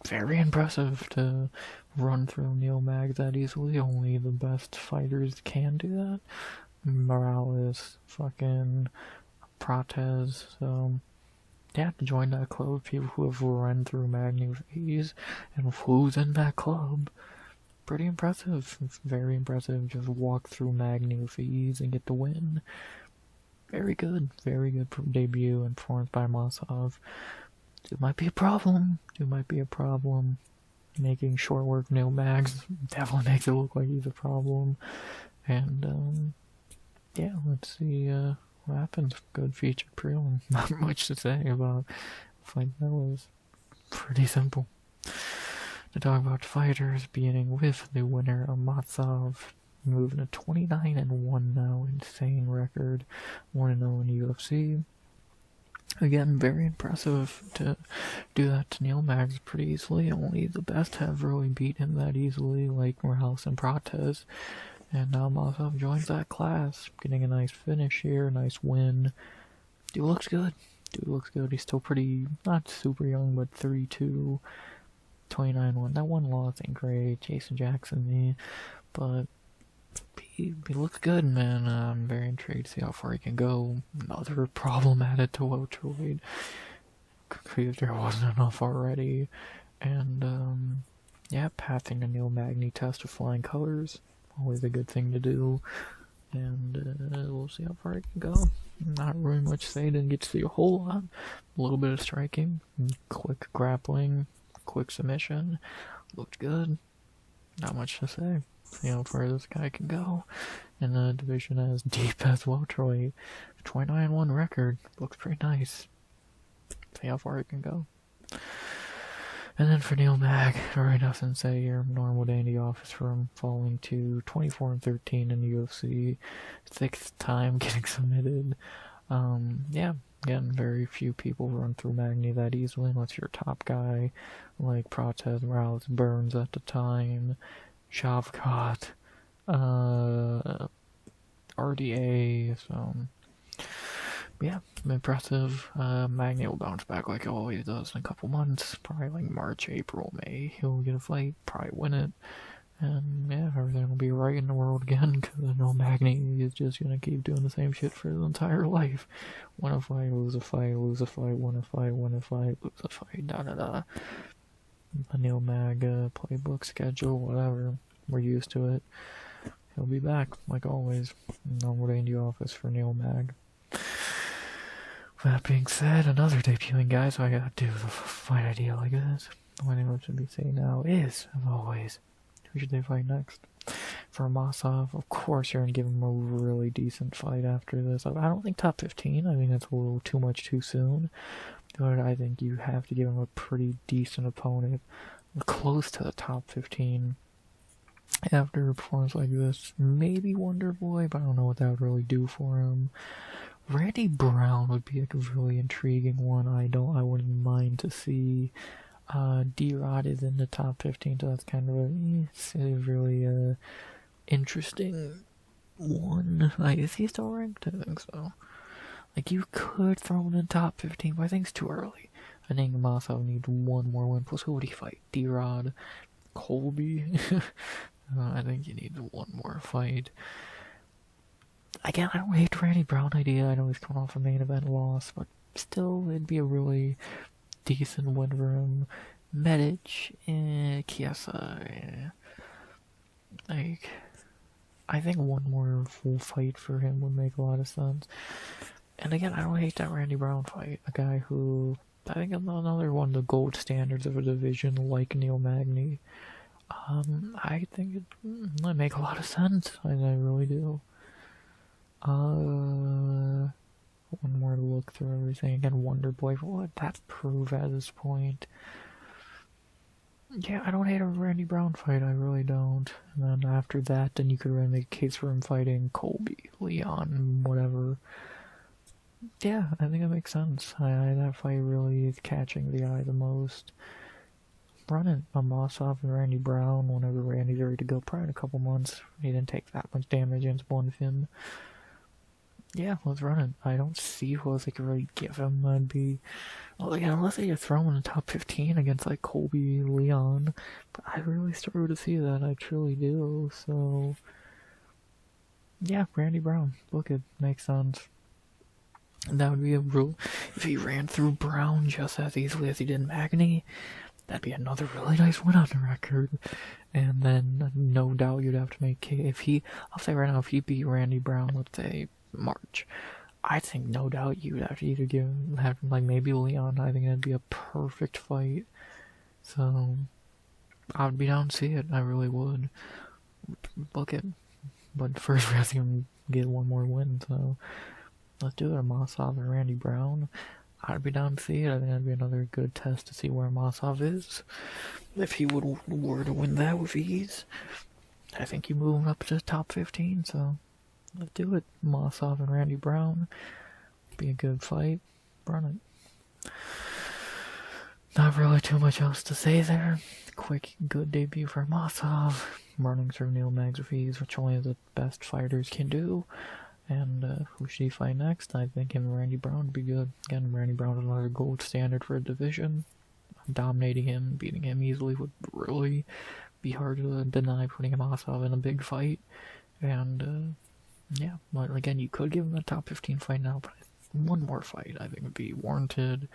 Speaker 1: Very impressive to run through Neil Mag that easily. Only the best fighters can do that. Morales, fucking Prates, so yeah, to join that club, people who have run through Magny with ease, and who's in that club. Pretty impressive. It's very impressive. Just walk through Magny with ease and get the win. Very good debut and performance by Amasov. It might be a problem. Making short work of Neil Mags definitely makes it look like he's a problem. And yeah, let's see what happens. Good featured prelim. Not much to say about a fight that was pretty simple. To talk about fighters, beginning with the winner, Amasov, moving to 29-1 now, insane record, 1-0 in UFC. Again, very impressive to do that to Neil Mags pretty easily. Only the best have really beat him that easily, like Morales and Prates. And now Amasov joins that class, getting a nice finish here, nice win. Dude looks good. He's still pretty, not super young, but 32. 29-1. That one loss ain't great. Jason Jackson, but he looks good, man. I'm very intrigued to see how far he can go. Another problem added to welterweight, because there wasn't enough already. And yeah, passing a Neil Magny test with flying colors, always a good thing to do. And we'll see how far he can go. Not really much to say. Didn't get to see a whole lot. A little bit of striking, quick grappling, quick submission. Looked good. Not much to say. See how far this guy can go. In a division as deep as welterweight. 29-1 record. Looks pretty nice. See how far he can go. And then for Neil Mag, really nothing to say here. Normal day in the office for him, falling to 24-13 in the UFC. 6th time getting submitted. Yeah, again, very few people run through Magny that easily unless you're a top guy like Protez, Morales, Burns at the time, Shavkat, RDA, so yeah, impressive. Magny will bounce back like he always does in a couple months, probably like March, April, May. He'll get a fight, probably win it, and yeah, everything will be right in the world again, because I know Magny is just gonna keep doing the same shit for his entire life. Win a fight, lose a fight, lose a fight, win a fight, win a fight, lose a fight, da-da-da. The Neil Mag playbook, schedule, whatever. We're used to it. He'll be back, like always. Normal day in the office for Neil Mag. That being said, another debuting guy, so I gotta do the fight idea like this. What I should be saying now is, as always, who should they fight next? For Masov, of course you're gonna give him a really decent fight after this. I don't think top 15, I think that's a little too much too soon. But I think you have to give him a pretty decent opponent, close to the top 15. After a performance like this, maybe Wonder Boy, but I don't know what that would really do for him. Randy Brown would be like a really intriguing one. I wouldn't mind to see. D-Rod is in the top 15, so that's kind of a really interesting one. Is he still ranked? I think so. Like, you could throw him in the top 15, but I think it's too early. I think Masov needs one more win. Plus, who would he fight? D-Rod? Colby? I think you need one more fight. Again, I don't hate the Randy Brown idea. I know he's coming off a main event loss, but still, it'd be a really decent win for him. Medic, Chiesa, like, I think one more full fight for him would make a lot of sense. And again, I don't hate that Randy Brown fight. A guy who, I think another one of the gold standards of a division like Neil Magny. I think it might make a lot of sense. I really do. One more to look through everything. Again, Wonder Boy, what would that prove at this point? Yeah, I don't hate a Randy Brown fight, I really don't. And then after that, then you could really make a case for him fighting Colby, Leon, whatever. Yeah, I think it makes sense. That fight really is catching the eye the most. Run it on Masov and Randy Brown whenever Randy's ready to go, probably in a couple months. He didn't take that much damage against Bonfim. Yeah, let's run it. I don't see who else they could really give him. That'd be, well, again, unless they just throw him in the top 15 against like Colby, Leon. But I really struggle to see that. I truly do. So yeah, Randy Brown. Look, it makes sense. And that would be a rule. If he ran through Brown just as easily as he did Magny, that'd be another really nice win on the record. And then no doubt you'd have to make, if he, I'll say right now, if he beat Randy Brown, let's say March, I think no doubt you'd have to either have like maybe Leon. I think that'd be a perfect fight. So I would be down to see it. I really would. Book it. But first we have to get one more win. So let's do it. Masov and Randy Brown. I'd be down to see it. I think that'd be another good test to see where Masov is. If he were to win that with ease, I think you move him up to the top 15. So let's do it. Masov and Randy Brown. Be a good fight. Run it. Not really too much else to say there. Quick, good debut for Masov. Running through Neil Mag's with ease, which only the best fighters can do. And who should he fight next? I think him and Randy Brown would be good. Again, Randy Brown is another gold standard for a division. Dominating him, beating him easily would really be hard to deny, putting Masov in a big fight. And yeah, but again, you could give him a top 15 fight now, but one more fight I think would be warranted.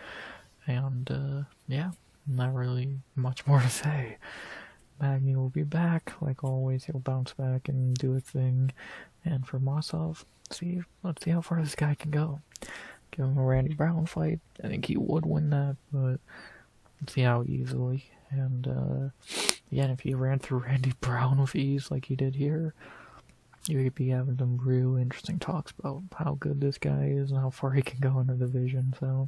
Speaker 1: And yeah, not really much more to say. Magny will be back, like always. He'll bounce back and do a thing. And for Masov, let's see how far this guy can go. Give him a Randy Brown fight. I think he would win that, but let's see how easily. And yeah, if he ran through Randy Brown with ease like he did here, you could be having some real interesting talks about how good this guy is and how far he can go in the division. So,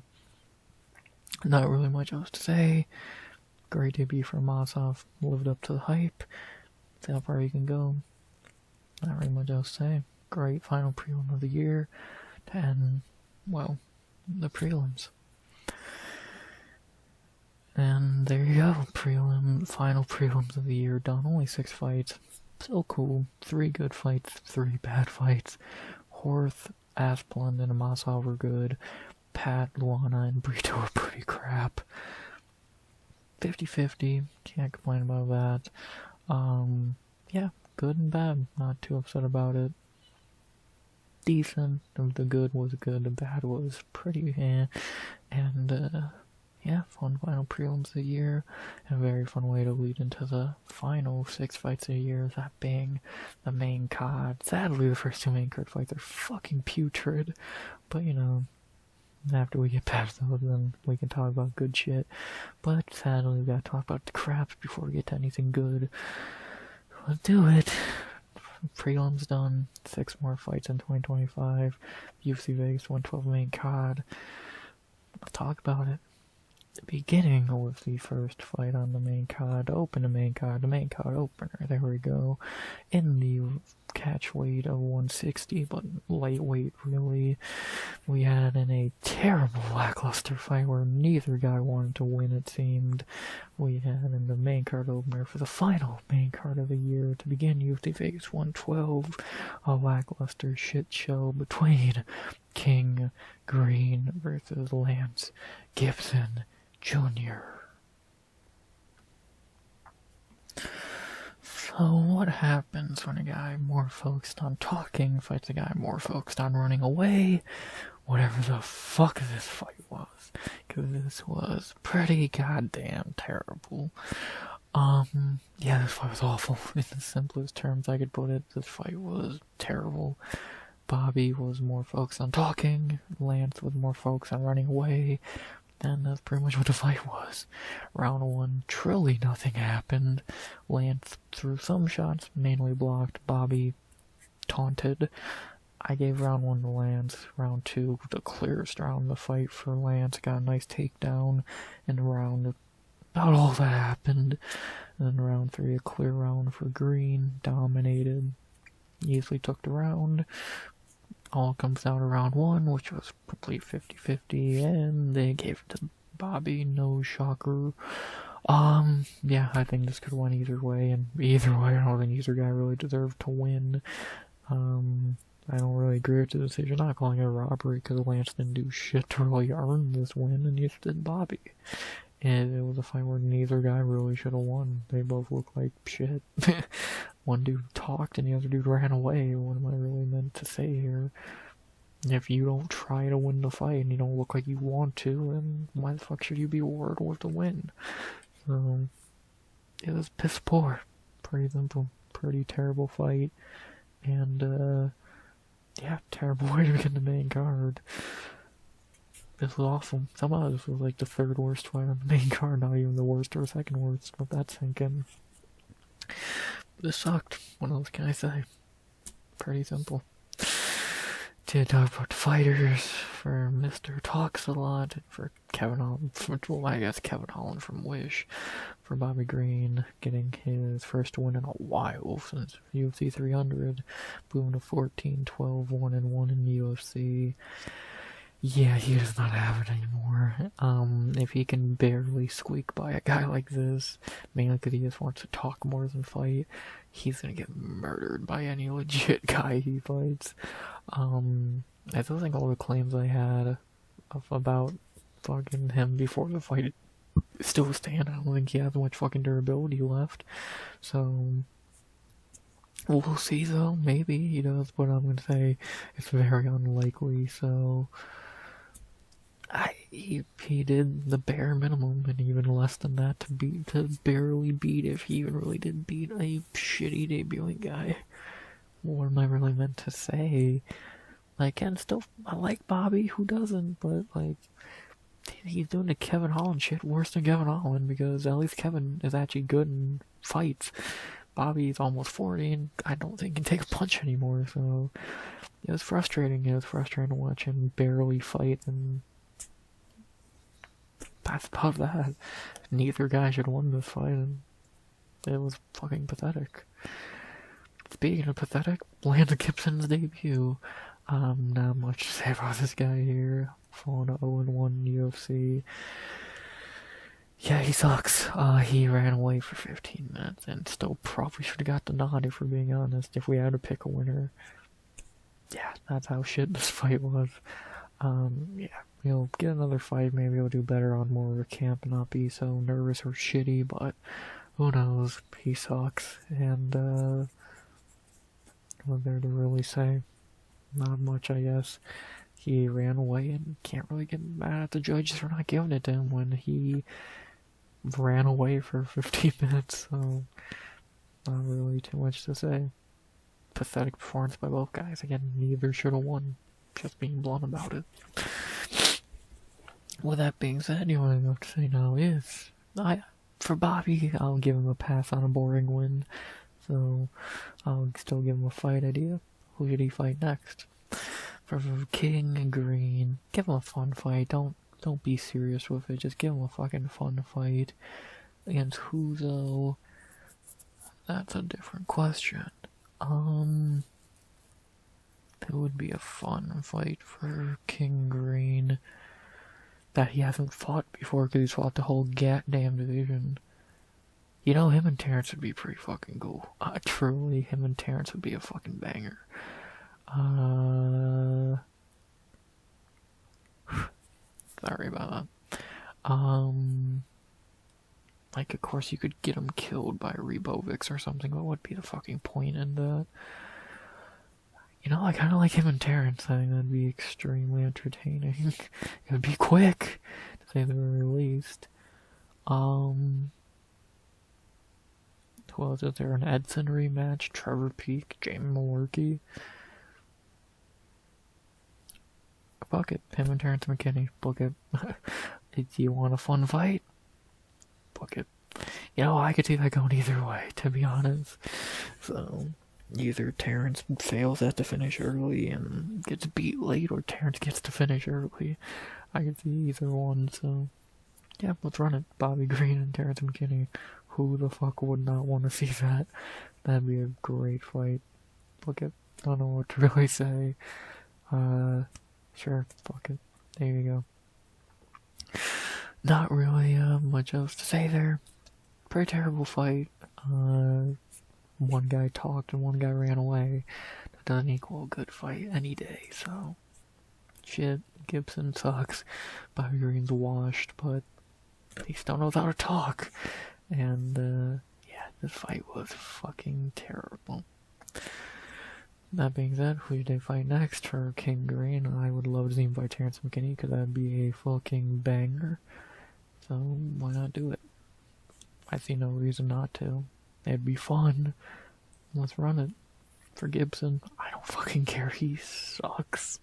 Speaker 1: not really much else to say. Great debut for Masov, lived up to the hype. See how far he can go. Not really much else to say. Great final prelim of the year. And, well, the prelims. And there you go. Final prelims of the year done. Only 6 fights. Still cool. 3 good fights, 3 bad fights. Horth, Asplund, and Masov were good. Pat, Luana, and Brito were pretty crap. 50-50. Can't complain about that. Yeah, good and bad. Not too upset about it. Decent. The good was good. The bad was pretty And, yeah, fun final prelims of the year. And a very fun way to lead into the final 6 fights of the year. That being the main card. Sadly, the first 2 main card fights are fucking putrid. But, you know, after we get past those, then we can talk about good shit. But sadly, we gotta talk about the crap before we get to anything good. Let's do it. Prelims done. 6 more fights in 2025. UFC Vegas 112 main card. Let's talk about it. The beginning was the first fight on the main card. Open the main card opener. There we go. In the catch weight of 160, but lightweight really. We had in a terrible lackluster fight where neither guy wanted to win, it seemed. We had in the main card opener for the final main card of the year to begin UFC Vegas 112, a lackluster shit show between King Green versus Lance Gibson Jr. So what happens when a guy more focused on talking fights a guy more focused on running away? Whatever the fuck this fight was. Because this was pretty goddamn terrible. Yeah, this fight was awful. In the simplest terms I could put it, this fight was terrible. Bobby was more focused on talking, Lance was more focused on running away, and that's pretty much what the fight was. Round 1, truly nothing happened. Lance threw some shots, mainly blocked. Bobby taunted. I gave round 1 to Lance. Round 2, the clearest round of the fight for Lance. Got a nice takedown in the round. About all that happened. And then round 3, a clear round for Green. Dominated. Easily took the round. All comes down to round 1, which was complete 50-50, and they gave it to Bobby. No shocker. Yeah, I think this could have went either way, and either way, I don't think either guy really deserved to win. I don't really agree with the decision. I'm not calling it a robbery because Lance didn't do shit to really earn this win, and neither did Bobby. And it was a fight where neither guy really should have won. They both looked like shit. One dude talked and the other dude ran away. What am I really meant to say here? If you don't try to win the fight and you don't look like you want to, then why the fuck should you be awarded with the win? So, it was piss poor. Pretty simple. Pretty terrible fight. And, yeah, terrible way to begin the main card. This was awful. Somehow this was like the 3rd worst fight on the main card, not even the worst or 2nd worst. Let that sink in. This sucked. What else can I say? Pretty simple. Did talk about the fighters for Mr. Talks a Lot, for Kevin Holland, well, I guess Kevin Holland from Wish, for Bobby Green getting his first win in a while since UFC 300, booming to 14-12, 1-1 in the UFC. Yeah, he does not have it anymore. If he can barely squeak by a guy like this, mainly because he just wants to talk more than fight, he's gonna get murdered by any legit guy he fights. I still think all the claims I had about fucking him before the fight still stand. I don't think he has much fucking durability left. So, we'll see though. Maybe he does, but I'm gonna say it's very unlikely, so... He did the bare minimum, and even less than that to barely beat, if he even really did beat a shitty debuting guy. What am I really meant to say? Like, and still, I like Bobby, who doesn't, but like, he's doing the Kevin Holland shit worse than Kevin Holland, because at least Kevin is actually good in fights. Bobby's almost 40 and I don't think he can take a punch anymore, so it was frustrating. It was frustrating to watch him barely fight, and that's about that. Neither guy should have won this fight, and it was fucking pathetic. Speaking of pathetic, Landon Gibson's debut. Not much to say about this guy here. Falling to 0-1 UFC. Yeah, he sucks. He ran away for 15 minutes and still probably should have got the nod, if we're being honest, if we had to pick a winner. Yeah, that's how shit this fight was. Yeah, we'll get another fight, maybe we'll do better on more of a camp and not be so nervous or shitty, but who knows, he sucks, and, what there to really say? Not much, I guess. He ran away and can't really get mad at the judges for not giving it to him when he ran away for 15 minutes, so not really too much to say. Pathetic performance by both guys. Again, neither should have won. Just being blunt about it. With that being said, the only thing I have to say now is, for Bobby, I'll give him a pass on a boring win. So, I'll still give him a fight idea. Who should he fight next? For King Green, give him a fun fight. Don't be serious with it. Just give him a fucking fun fight. Against who, though? That's a different question. Who would be a fun fight for King Green that he hasn't fought before, because he's fought the whole goddamn division? You know, him and Terrence would be pretty fucking cool. Truly, him and Terrence would be a fucking banger. Sorry about that. Like, of course you could get him killed by Rebovics or something, but what would be the fucking point in that? You know, I kinda like him and Terrence. I think that'd be extremely entertaining. It would be quick, to say the very least. Who else is there? An Edson rematch? Trevor Peak? Jamie Malarkey? Fuck it. Him and Terrence McKinney. Book it. Do you want a fun fight? Book it. You know, I could see that going either way, to be honest. So, either Terrence fails at the finish early and gets beat late, or Terrence gets to finish early. I could see either one, so yeah, let's run it. Bobby Green and Terrence McKinney. Who the fuck would not want to see that? That'd be a great fight. Look at, I don't know what to really say. Sure, fuck it. There you go. Not really much else to say there. Pretty terrible fight. One guy talked and one guy ran away. That doesn't equal a good fight any day, so shit. Gibson sucks. Bobby Green's washed, but he still knows how to talk. And, yeah, this fight was fucking terrible. That being said, who should they fight next for King Green? I would love to see him fight Terrence McKinney, because that'd be a fucking banger. So, why not do it? I see no reason not to. It'd be fun. Let's run it. For Gibson, I don't fucking care. He sucks.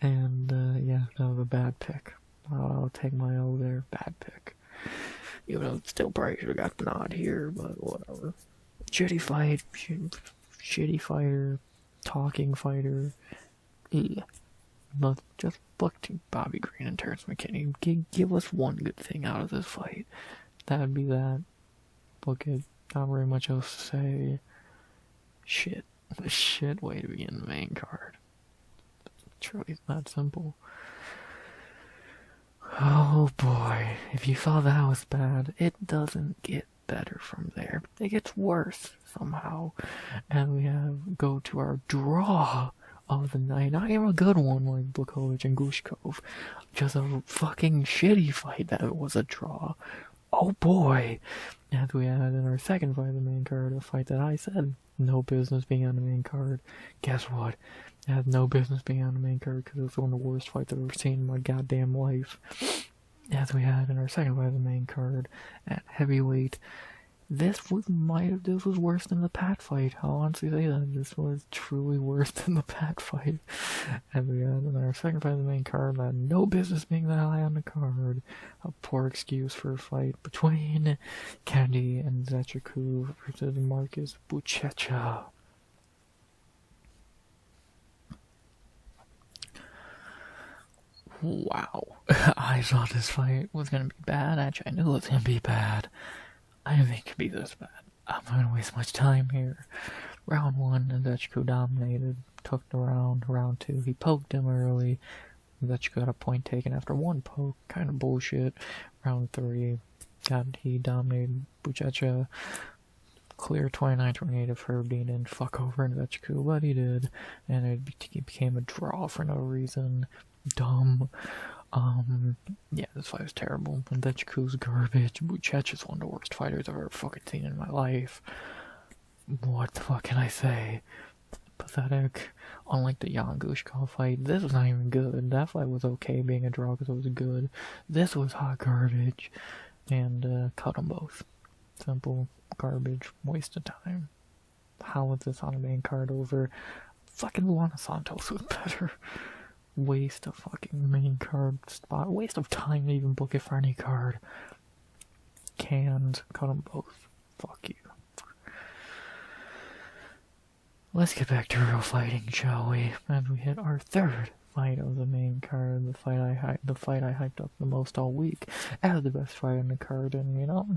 Speaker 1: And, yeah, that was a bad pick. I'll take my L there. Bad pick. You know, still probably should have got the nod here, but whatever. Shitty fight. Shitty fighter. Talking fighter. Yeah. But just look to Bobby Green and Terrence McKinney. Give us one good thing out of this fight. That'd be that. Look at, not very much else to say. Shit. A shit way to begin the main card. Truly that simple. Oh boy. If you thought that was bad, it doesn't get better from there. It gets worse somehow. And we go to our draw of the night. Not even a good one like Blachowicz and Gushkov. Just a fucking shitty fight that was a draw. Oh boy! And we had in our second fight of the main card, a fight that I said no business being on the main card. Guess what? It had no business being on the main card because it was one of the worst fights I've ever seen in my goddamn life. As we had in our second fight of the main card at heavyweight, this was worse than the Pat fight. I'll honestly say that this was truly worse than the Pat fight. And we had in our second fight of the main card that had no business being that high on the card. A poor excuse for a fight between Kennedy and Zechiku versus Marcus Buchecha. Wow. I thought this fight was gonna be bad. Actually, I knew it was gonna be bad. I didn't think it could be this bad. I'm not gonna waste much time here. Round 1, Zechiku dominated. Took the round. Round 2, he poked him early. Zechiku got a point taken after 1 poke. Kind of bullshit. Round 3, he dominated Buchecha. Clear 29-28 of her being fuck over in Zechiku, but he did. And it became a draw for no reason. Dumb. Yeah, this fight was terrible. And Zechiku's garbage. Buchecha is one of the worst fighters I've ever fucking seen in my life. What the fuck can I say? Pathetic. Unlike the Jan Gushkov fight, this was not even good. That fight was okay being a draw because it was good. This was hot garbage. And, cut them both. Simple garbage. Waste of time. How was this on the main card over? Fucking Luana Santos was better. Waste of fucking main card spot. Waste of time to even book it for any card. Canned. Cut them both. Fuck you. Let's get back to real fighting, shall we? As we hit our third fight of the main card, the fight I hyped up the most all week, as the best fight on the card, and you know,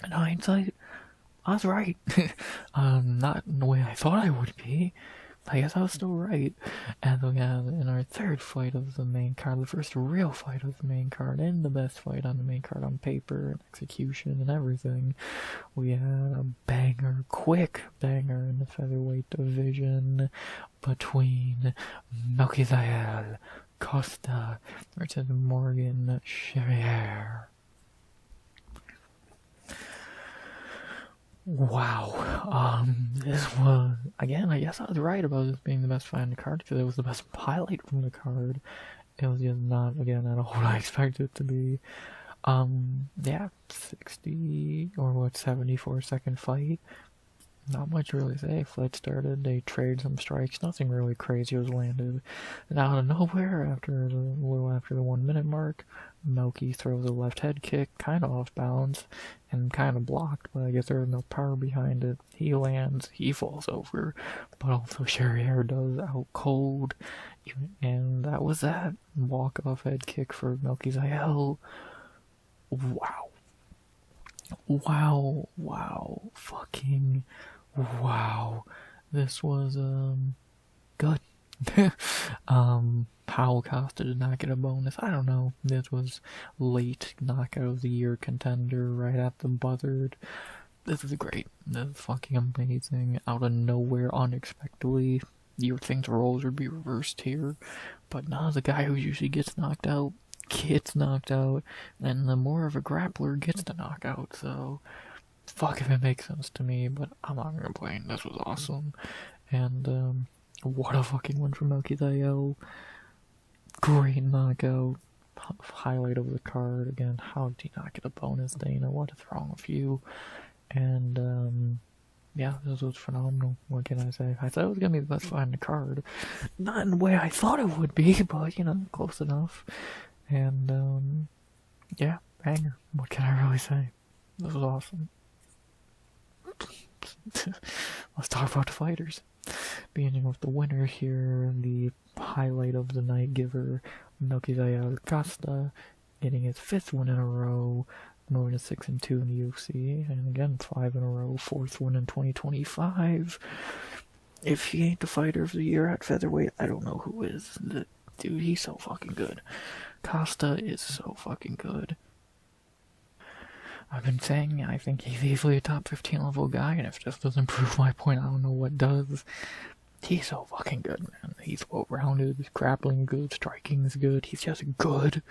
Speaker 1: in hindsight, I was right. Not in the way I thought I would be. I guess I was still right. And we have in our third fight of the main card, the first real fight of the main card, and the best fight on the main card on paper and execution and everything, we had a banger, quick banger in the featherweight division between Melquizael Costa versus Morgan Charrier. Wow, this was, again, I guess I was right about this being the best fight on the card, because it was the best highlight from the card. It was just not, again, at all what I expected it to be. Yeah, 74-second fight. Not much to really say. Fight started, they traded some strikes, nothing really crazy was landed. And out of nowhere, a little after the 1 minute mark, Melky throws a left head kick, kind of off balance, and kind of blocked, but I guess there was no power behind it. He lands, he falls over, but also Charrier does out cold, and that was that. Walk off head kick for Melquizael. Wow. Wow. Fucking wow. This was, good. Powell Costa did not get a bonus. I don't know. This was late knockout of the year contender right at the buzzard. This is great. This is fucking amazing. Out of nowhere, unexpectedly. You would think the roles would be reversed here. But no, the guy who usually gets knocked out, and the more of a grappler gets the knockout, so fuck if it makes sense to me, but I'm not gonna complain. This was awesome. And, what a fucking win from Melquizael. Great knockout. Highlight of the card. Again, how did he not get a bonus, Dana? What is wrong with you? And, yeah, this was phenomenal. What can I say? I thought it was gonna be the best fight on the card. Not in the way I thought it would be, but, you know, close enough. And, yeah, banger. What can I really say? This was awesome. Let's talk about the fighters. Beginning with the winner here, the highlight of the night giver, Melquizael Costa, getting his 5th win in a row, moving to 6-2 in the UFC, and again 5 in a row, 4th win in 2025. If he ain't the fighter of the year at featherweight, I don't know who is. Dude, he's so fucking good. Costa is so fucking good. I've been saying I think he's easily a top 15 level guy, and if this doesn't prove my point, I don't know what does. He's so fucking good, man. He's well-rounded, his grappling good, striking is good, he's just good.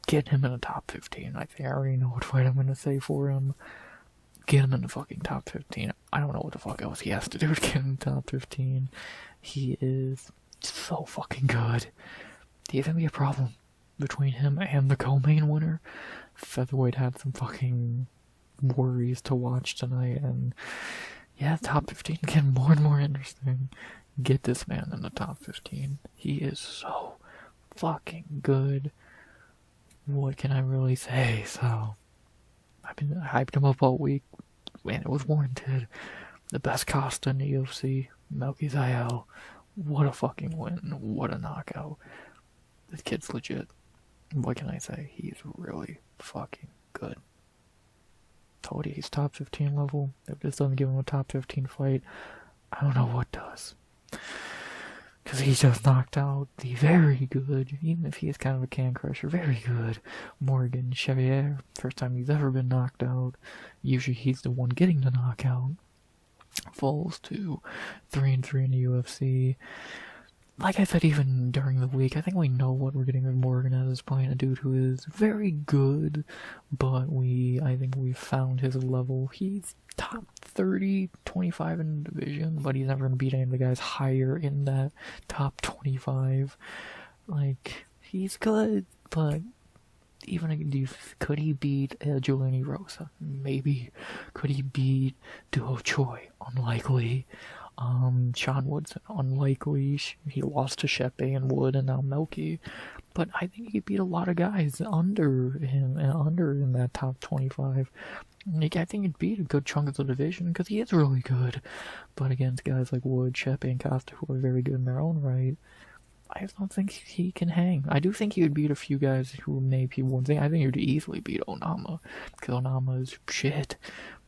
Speaker 1: Get him in the top 15. I think I already know what fight I'm gonna say for him. Get him in the fucking top 15. I don't know what the fuck else he has to do to get in the top 15. He is so fucking good. He's gonna be a problem between him and the co-main winner. Featherweight had some fucking worries to watch tonight, and yeah, top 15 getting more and more interesting. Get this man in the top 15. He is so fucking good. What can I really say? So, I've been hyped him up all week, and it was warranted. The best Costa in the UFC, Melky Zayel. What a fucking win. What a knockout. This kid's legit. What can I say? He's really fucking good. Told you he's top 15 level. If this doesn't give him a top 15 fight, I don't know what does. Because he just knocked out the very good, even if he is kind of a can crusher, very good Morgan Chevalier. First time he's ever been knocked out. Usually he's the one getting the knockout. Falls to 3-3 in the UFC. Like I said, even during the week, I think we know what we're getting with Morgan at this point. A dude who is very good, but I think we've found his level. He's top 30, 25 in the division, but he's never going to beat any of the guys higher in that top 25. Like, he's good, but even could he beat Giuliani Rosa? Maybe. Could he beat Duo Choi? Unlikely. Sean Woodson, unlikely. He lost to Shepe and Wood and now Melky. But I think he could beat a lot of guys under him and under in that top 25. I think he'd beat a good chunk of the division because he is really good. But against guys like Wood, Shepe, and Costa, who are very good in their own right, I just don't think he can hang. I do think he would beat a few guys who maybe he wouldn't think. I think he would easily beat Onama, because Onama is shit.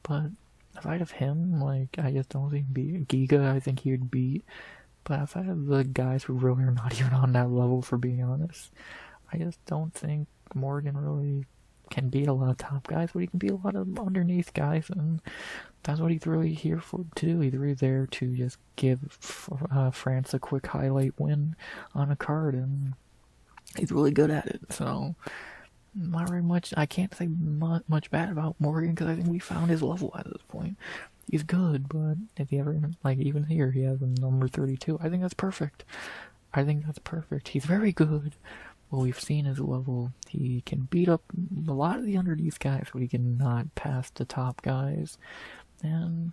Speaker 1: But outside of him, like, I just don't think beat Giga. I think he would beat. But outside of the guys who really are not even on that level, for being honest, I just don't think Morgan really can beat a lot of top guys, but he can beat a lot of underneath guys, and that's what he's really here to do. He's really there to just give France a quick highlight win on a card, and he's really good at it. So, not very much. I can't say much bad about Morgan because I think we found his level at this point. He's good, but if he ever, like, even here, he has a number 32. I think that's perfect. He's very good. Well, we've seen his level. He can beat up a lot of the underneath guys, but he cannot pass the top guys. And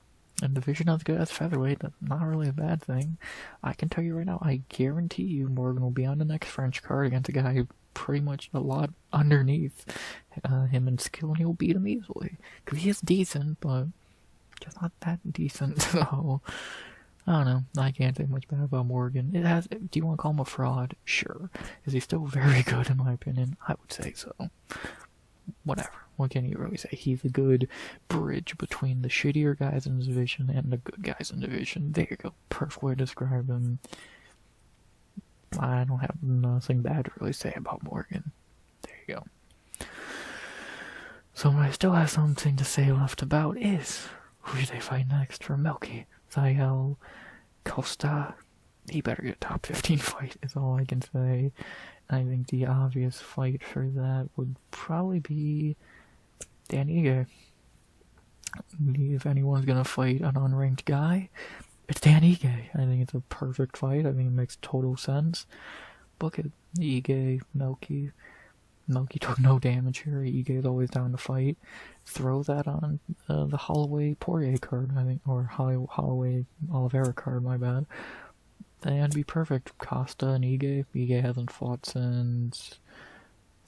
Speaker 1: division as good as featherweight, that's not really a bad thing. I can tell you right now, I guarantee you Morgan will be on the next French card against a guy who pretty much a lot underneath him in skill, and he'll beat him easily. Because he is decent, but just not that decent, so I don't know. I can't say much bad about Morgan. Do you want to call him a fraud? Sure. Is he still very good in my opinion? I would say so. Whatever. What can you really say? He's a good bridge between the shittier guys in the division and the good guys in the division. There you go. Perfect way to describe him. I don't have nothing bad to really say about Morgan. There you go. So what I still have something to say left about is, who should they fight next for Melky? Zayel, Costa. He better get a top 15 fight, is all I can say. I think the obvious fight for that would probably be Dan Ige. If anyone's gonna fight an unranked guy, it's Dan Ige. I think it's a perfect fight. I think it makes total sense. Book it. Ige, Melky. Melky took no damage here. Ige is always down to fight. Throw that on the Holloway Poirier card, I think, or Holloway Oliveira card, my bad. And be perfect. Costa and Ige. Ige hasn't fought since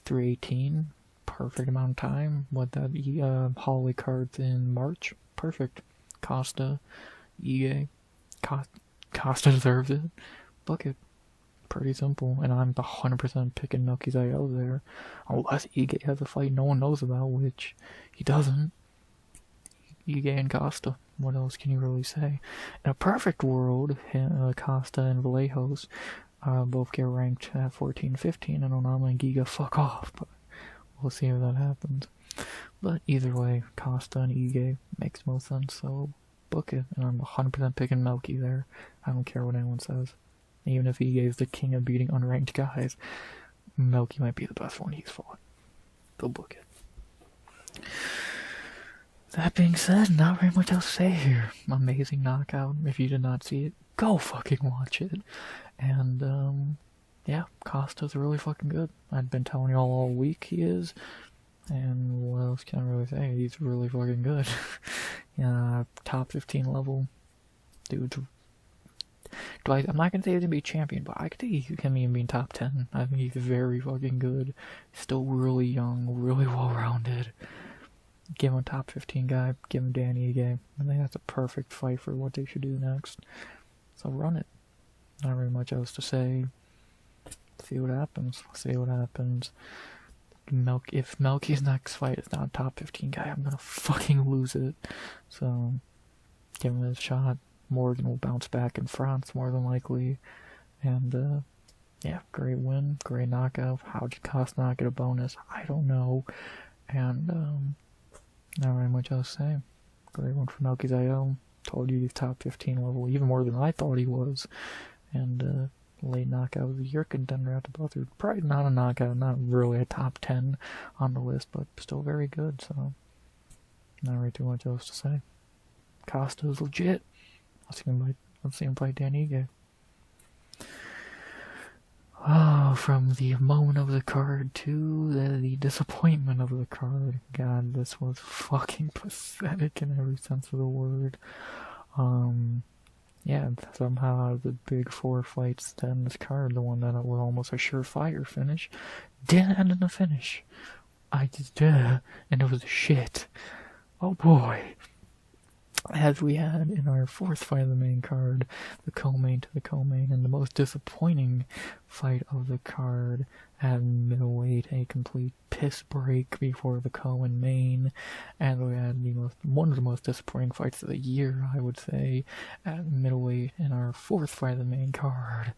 Speaker 1: 318. Perfect amount of time. What that Holloway card's in March. Perfect. Costa, Ige. Costa deserves it. Book it. Pretty simple, and I'm 100% picking Melky Zayel there, unless Ige has a fight no one knows about, which he doesn't. Ige and Costa, what else can you really say? In a perfect world, Costa and Vallejos both get ranked at 14, 15, and Onama and Giga fuck off, but we'll see if that happens. But either way, Costa and Ige makes most sense, so book it, and I'm 100% picking Melky there. I don't care what anyone says. Even if Ige is the king of beating unranked guys, Melky might be the best one he's fought. They'll book it. That being said, not very much else to say here. Amazing knockout. If you did not see it, go fucking watch it. And, yeah, Costa's really fucking good. I've been telling y'all all week he is. And what else can I really say? He's really fucking good. Yeah, top 15 level. Dude, I'm not gonna say he's gonna be champion, but I could see him even being top 10. I think he's very fucking good. Still really young, really well-rounded. Give him a top 15 guy, give him Danny again. I think that's a perfect fight for what they should do next. So run it. Not really much else to say. See what happens. See what happens. If Melky's next fight is not a top 15 guy, I'm gonna fucking lose it. So give him a shot. Morgan will bounce back in France more than likely. And yeah, great win, great knockout. How'd it cost not get a bonus? I don't know. And not really much else to say. Great one for Melky's IO. Told you he's top 15 level, even more than I thought he was. And late knockout of the year contender out to both. Probably not a knockout, not really a top 10 on the list, but still very good. So not really too much else to say. Costa's legit. Let's see him fight Dan Ige. Oh, from the moment of the card to the disappointment of the card. God, this was fucking pathetic in every sense of the word. Yeah, somehow out of the big 4 fights that in this card, the one that was almost a surefire finish didn't end in a finish. And it was shit. Oh boy. As we had in our 4th fight of the main card, the co-main to the co-main, and the most disappointing fight of the card at middleweight, a complete piss break before the co-and main, and we had one of the most disappointing fights of the year, I would say, at middleweight in our 4th fight of the main card,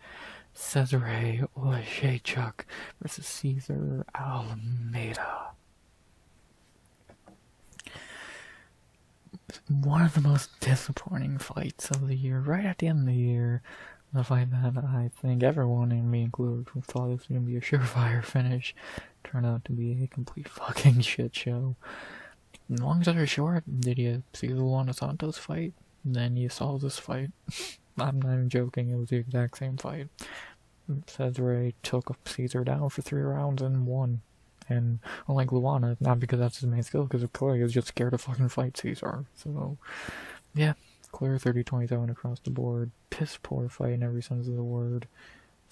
Speaker 1: Cesare Olejniczak versus Cesar Almeida. One of the most disappointing fights of the year, right at the end of the year. The fight that I think everyone, and me included, thought this was going to be a surefire finish, turned out to be a complete fucking shit show. Long story short, did you see the Luana Santos fight? Then you saw this fight. I'm not even joking, it was the exact same fight. Cesare took Caesar down for 3 rounds and won. And unlike Luana, not because that's his main skill, because clearly he was just scared to fucking fight Caesar. So, yeah, clear 30-27 across the board. Piss poor fight in every sense of the word.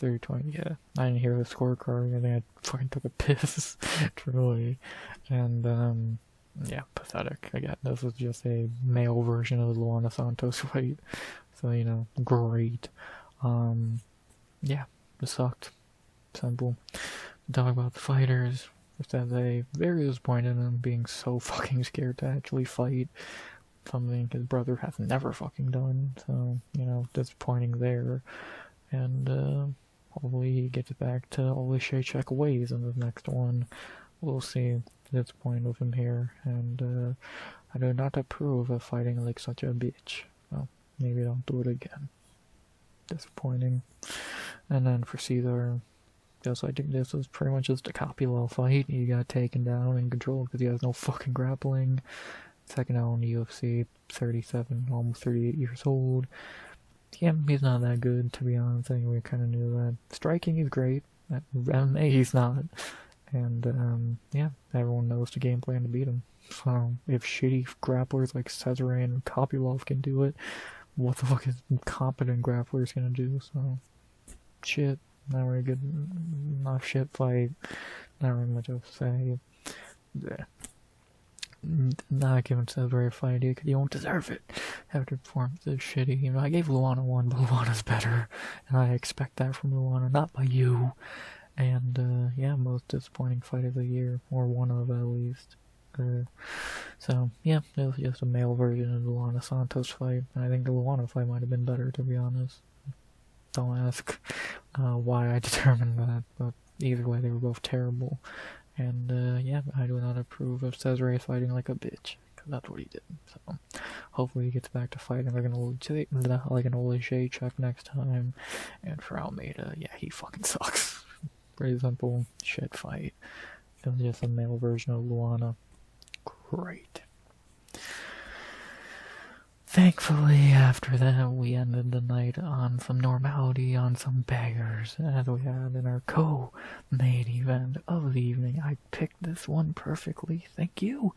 Speaker 1: 30-20, yeah. I didn't hear the scorecard. I think I fucking took a piss, truly. And, yeah, pathetic. Again, this was just a male version of the Luana Santos fight. So, you know, great. Yeah, it sucked. Simple. Talk about the fighters. As a very disappointed in him being so fucking scared to actually fight. Something his brother has never fucking done. So, you know, disappointing there. And hopefully he gets back to Olejniczak ways in the next one. We'll see. Disappointed with him here. And I do not approve of fighting like such a bitch. Well, maybe don't do it again. Disappointing. And then for Caesar, so I think this was pretty much just a copy-level fight. He got taken down and controlled because he has no fucking grappling. Second out in the UFC, 37, almost 38 years old. Yeah, he's not that good, to be honest. I think we kind of knew that. Striking is great. At MMA, he's not. And, yeah, everyone knows the game plan to beat him. So, if shitty grapplers like Cesare and Kopylov can do it, what the fuck is competent grapplers gonna do? So, shit. Not very good, not shit fight, not really much else to say. Yeah. Not giving Cesare a fight because he won't deserve it after performance is shitty. You know, I gave Luana one, but Luana's better, and I expect that from Luana, not by you. And, yeah, most disappointing fight of the year, or one of at least. So, yeah, it was just a male version of the Luana Santos fight, and I think the Luana fight might have been better, to be honest. Don't ask why I determined that, but either way, they were both terrible. And, yeah, I do not approve of Cesare fighting like a bitch, because that's what he did. So, hopefully he gets back to fighting like an Olejniczak next time. And for Almeida, yeah, he fucking sucks. Pretty simple shit fight. It was just a male version of Luana. Great. Thank thankfully, after that, we ended the night on some normality, on some bangers, as we had in our co-main event of the evening. I picked this one perfectly, thank you.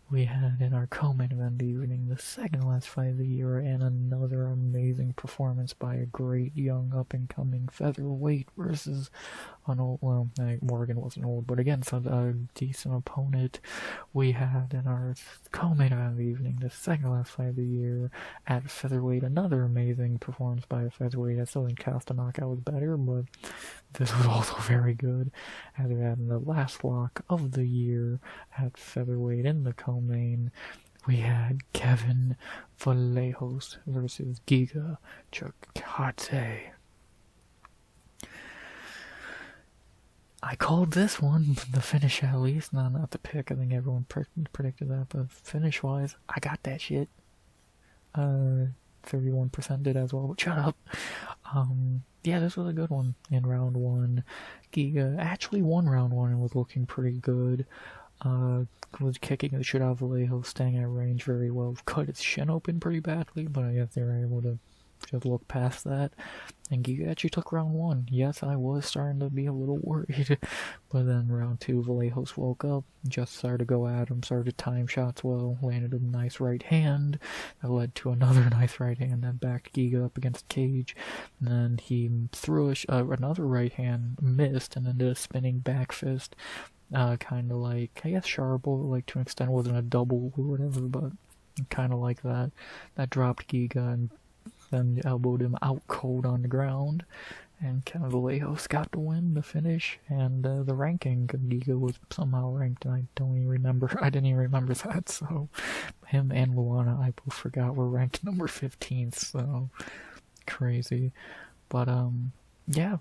Speaker 1: We had in our co-main event of the evening the second last fight of the year, and another amazing performance by a great young up-and-coming featherweight versus an old, well, Morgan wasn't old, but against a decent opponent. We had in our co-main event of the evening the second last fight of the year at featherweight, another amazing performance by a featherweight. I still think Costa knockout was better, but this was also very good. As we had in the last lock of the year at featherweight in the co-main, we had Kevin Vallejos versus Giga Chikadze. I called this one the finish at least, not the pick. I think everyone predicted that, but finish-wise, I got that shit. 31% did as well, but shut up. Yeah, this was a good one in round one. Giga actually won round one and was looking pretty good. Was kicking the shit out of Vallejo, staying at range very well. Cut its shin open pretty badly, but I guess they were able to just look past that. And Giga actually took round one. Yes, I was starting to be a little worried. But then round two, Vallejos woke up, just started to go at him, started to time shots well, landed a nice right hand. That led to another nice right hand that backed Giga up against Cage. And then he threw another right hand, missed, and then did a spinning back fist. Kind of like, I guess Sharble, like to an extent, wasn't a double or whatever, but kind of like that. That dropped Giga and then elbowed him out cold on the ground, and Kevin Vallejos got the win, the finish, and the ranking. Giga was somehow ranked, and I didn't even remember that, so him and Luana, I both forgot, were ranked number 15th, so crazy. But, yeah.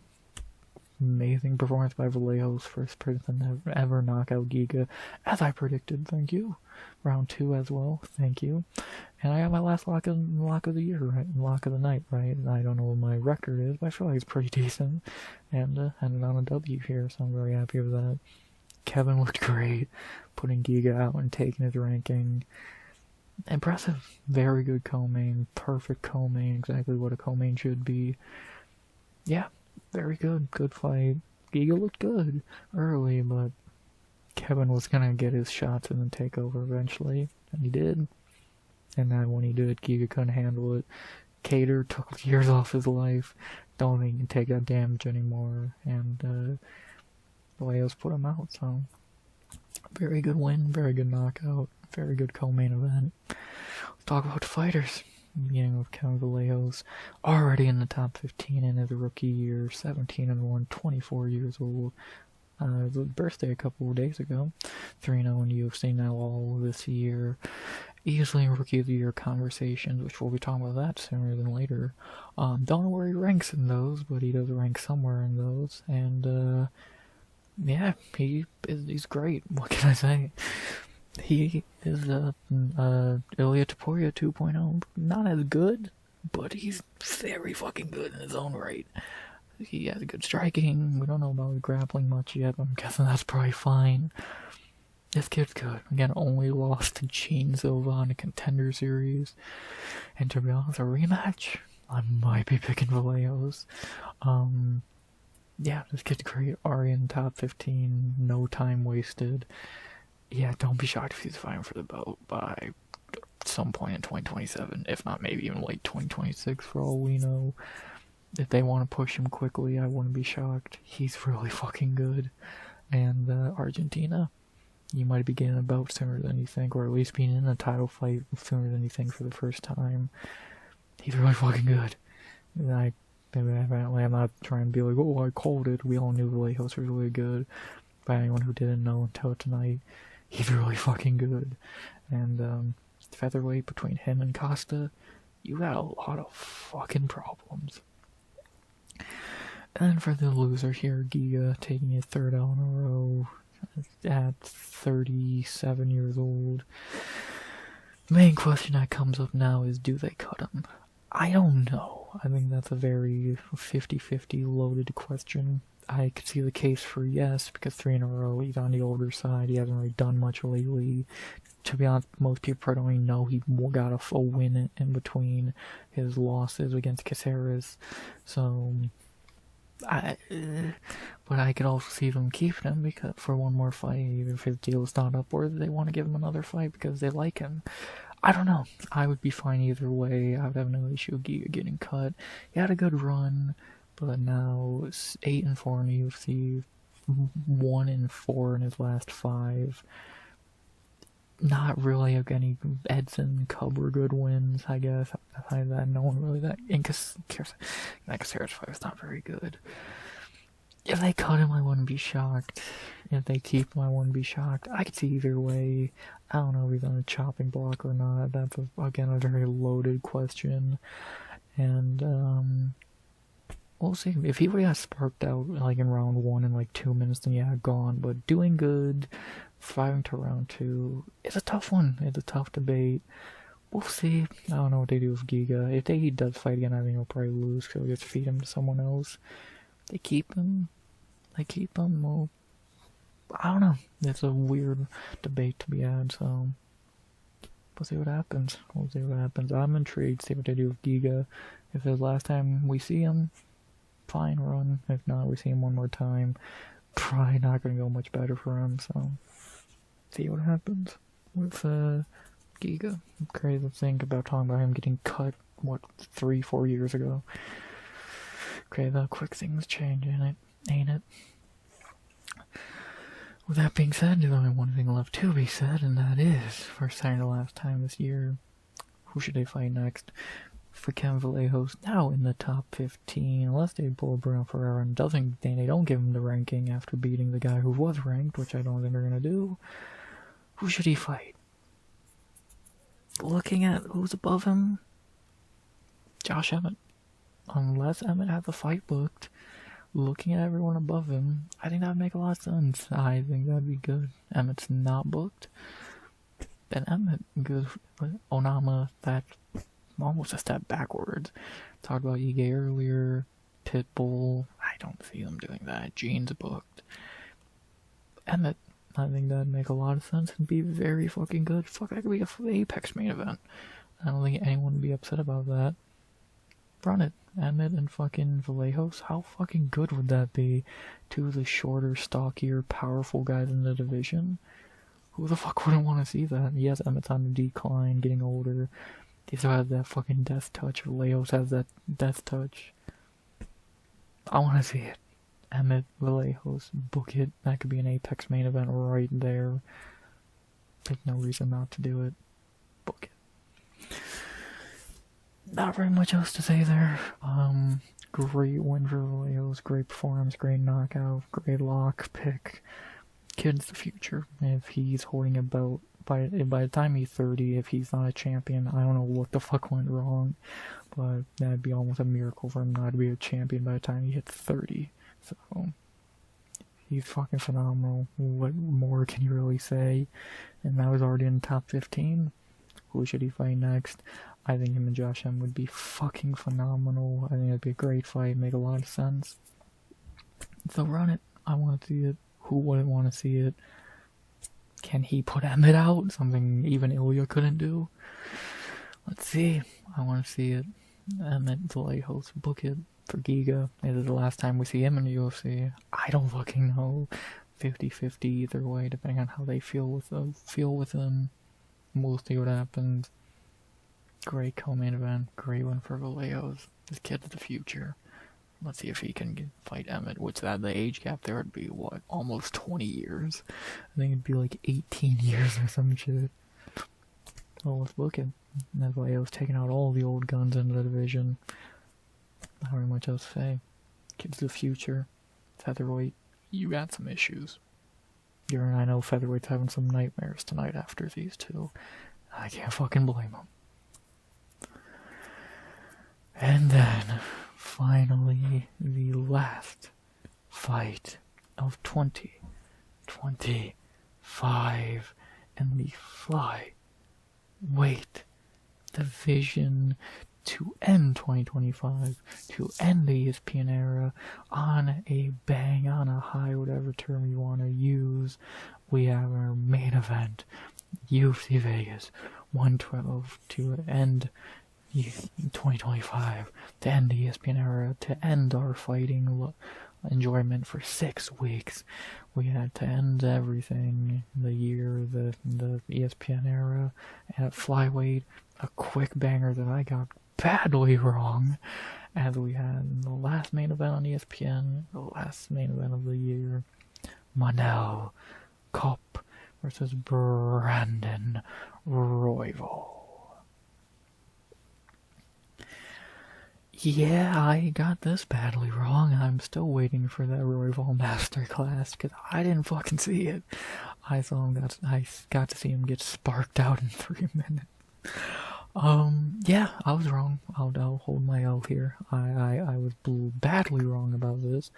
Speaker 1: Amazing performance by Vallejos, first person to ever knock out Giga, as I predicted, thank you. Round two as well, thank you. And I got my last lock of the year, right? Lock of the night, right? I don't know what my record is, but I feel like it's pretty decent. And ended on a W here, so I'm very happy with that. Kevin looked great, putting Giga out and taking his ranking. Impressive, very good co-main, perfect co-main, exactly what a co-main should be. Yeah. Very good fight. Giga looked good early, but Kevin was gonna get his shots and then take over eventually, and he did. And then when he did, Giga couldn't handle it. Cater took years off his life, don't think he can take that damage anymore, and Vallejos put him out, so very good win, very good knockout, very good co-main event. Let's talk about the fighters. Beginning with Kevin Vallejos, already in the top 15 in his rookie year, 17-1, 24 years old. His birthday a couple of days ago. 3-0 in UFC now all this year. Easily in Rookie of the Year conversations, which we'll be talking about that sooner than later. Don't know where he ranks in those, but he does rank somewhere in those. And, yeah, he's great. What can I say? He is Ilya Topuria 2.0. Not as good, but he's very fucking good in his own right. He has good striking. We don't know about his grappling much yet, but I'm guessing that's probably fine. This kid's good. Again, only lost to Gene Silva in a Contender Series. And to be honest, a rematch, I might be picking Vallejos. Yeah, this kid's great. Already in top 15, no time wasted. Yeah, don't be shocked if he's fighting for the belt by some point in 2027, if not maybe even late 2026 for all we know. If they want to push him quickly, I wouldn't be shocked. He's really fucking good. And Argentina, you might be getting a belt sooner than you think, or at least being in a title fight sooner than you think for the first time. He's really fucking good. And I'm not trying to be like, oh, I called it. We all knew Vallejos was really good. By anyone who didn't know until tonight, he's really fucking good. And featherweight between him and Costa, you got a lot of fucking problems. And then for the loser here, Giga taking his third L in a row at 37 years old. The main question that comes up now is, do they cut him? I don't know. I think that's a very 50-50 loaded question. I could see the case for yes, because 3 in a row, he's on the older side, he hasn't really done much lately. to be honest, most people probably don't even know he got a win in between his losses against Caceres. So, but I could also see them keeping him because for one more fight, even if his deal is not up, or they want to give him another fight because they like him. I don't know. I would be fine either way. I would have no issue with Giga getting cut. He had a good run, but now it's 8-4 in the UFC, 1-4 in his last 5. Not really any Edson, Cub were good wins, I guess. Aside that, no one really that Caceres fight was not very good. If they cut him, I wouldn't be shocked. If they keep him, I wouldn't be shocked. I could see either way. I don't know if he's on a chopping block or not. That's, again, a very loaded question. And, we'll see. If he would have sparked out, like, in round 1 in, like, 2 minutes, then yeah, gone. But doing good, fighting to round 2, it's a tough one. It's a tough debate. We'll see. I don't know what they do with Giga. If he does fight again, I think he'll probably lose, because he'll just feed him to someone else. They keep him. Well, I don't know. It's a weird debate to be had, so we'll see what happens. I'm intrigued to see what they do with Giga. If it's the last time we see him, fine, run. If not, we see him one more time. Probably not going to go much better for him, so see what happens with Giga. I'm crazy to think about talking about him getting cut, 3-4 years ago. Crazy how quick things change, ain't it? With that being said, there's only one thing left to be said, and that is, for second to last time this year, who should they fight next? For Kevin Vallejos, now in the top 15, unless they pull Bruno Ferreira and they don't give him the ranking after beating the guy who was ranked, which I don't think they're gonna do. Who should he fight? Looking at who's above him, Josh Emmett. Unless Emmett has a fight booked, looking at everyone above him, I think that would make a lot of sense. I think that'd be good. Emmett's not booked, then Emmett good. Onama, that's almost a step backwards. Talked about Ige earlier. Pitbull, I don't see them doing that. Gene's booked. Emmett, I think that'd make a lot of sense and be very fucking good. Fuck, that could be a Apex main event. I don't think anyone would be upset about that. Run it. Emmett and fucking Vallejos. How fucking good would that be? Two of the shorter, stockier, powerful guys in the division. Who the fuck wouldn't want to see that? Yes, Emmett's on the decline, getting older. He still has that fucking death touch. Vallejos has that death touch. I want to see it. Emmett, Vallejos, book it. That could be an Apex main event right there. There's no reason not to do it. Book it. Not very much else to say there. Great win for Vallejos, great performance, great knockout, great lock pick. Kid's the future. If he's holding a belt, by the time he's 30, if he's not a champion, I don't know what the fuck went wrong, but that'd be almost a miracle for him not to be a champion by the time he hits 30. So, he's fucking phenomenal. What more can you really say? And now he's already in the top 15. Who should he fight next? I think him and Josh M would be fucking phenomenal. I think it'd be a great fight, make a lot of sense. So run it. I want to see it. Who wouldn't want to see it? Can he put Emmett out? Something even Ilya couldn't do? Let's see. I want to see it. Emmett, Vallejos, book it for Giga. Is it the last time we see him in the UFC? I don't fucking know. 50-50 either way, depending on how they feel with him. We'll see what happens. Great co-main event. Great one for Vallejos. This kid's the future. Let's see if he can fight Emmett. Which the age gap there would be, what, almost 20 years? I think it'd be like 18 years or some shit. Well, let's book it. And Vallejos taking out all the old guns in the division. Not very much else to say. Kid's the future. Featherweight, you got some issues. I know Featherweight's having some nightmares tonight after these two. I can't fucking blame them. And then, finally, the last fight of 2025 in the flyweight division to end 2025, to end the ESPN era on a bang, on a high, whatever term you want to use. We have our main event. UFC Vegas 112 to end 2025, to end the ESPN era, to end our fighting enjoyment for 6 weeks. We had to end everything, the year, the ESPN era, at flyweight, a quick banger that I got badly wrong, as we had the last main event on ESPN, the last main event of the year, Manel Kopp versus Brandon Royval. Yeah, I got this badly wrong. I'm still waiting for that Royval masterclass because I didn't fucking see it. I got to see him get sparked out in 3 minutes. Yeah, I was wrong. I'll hold my L here. I was badly wrong about this,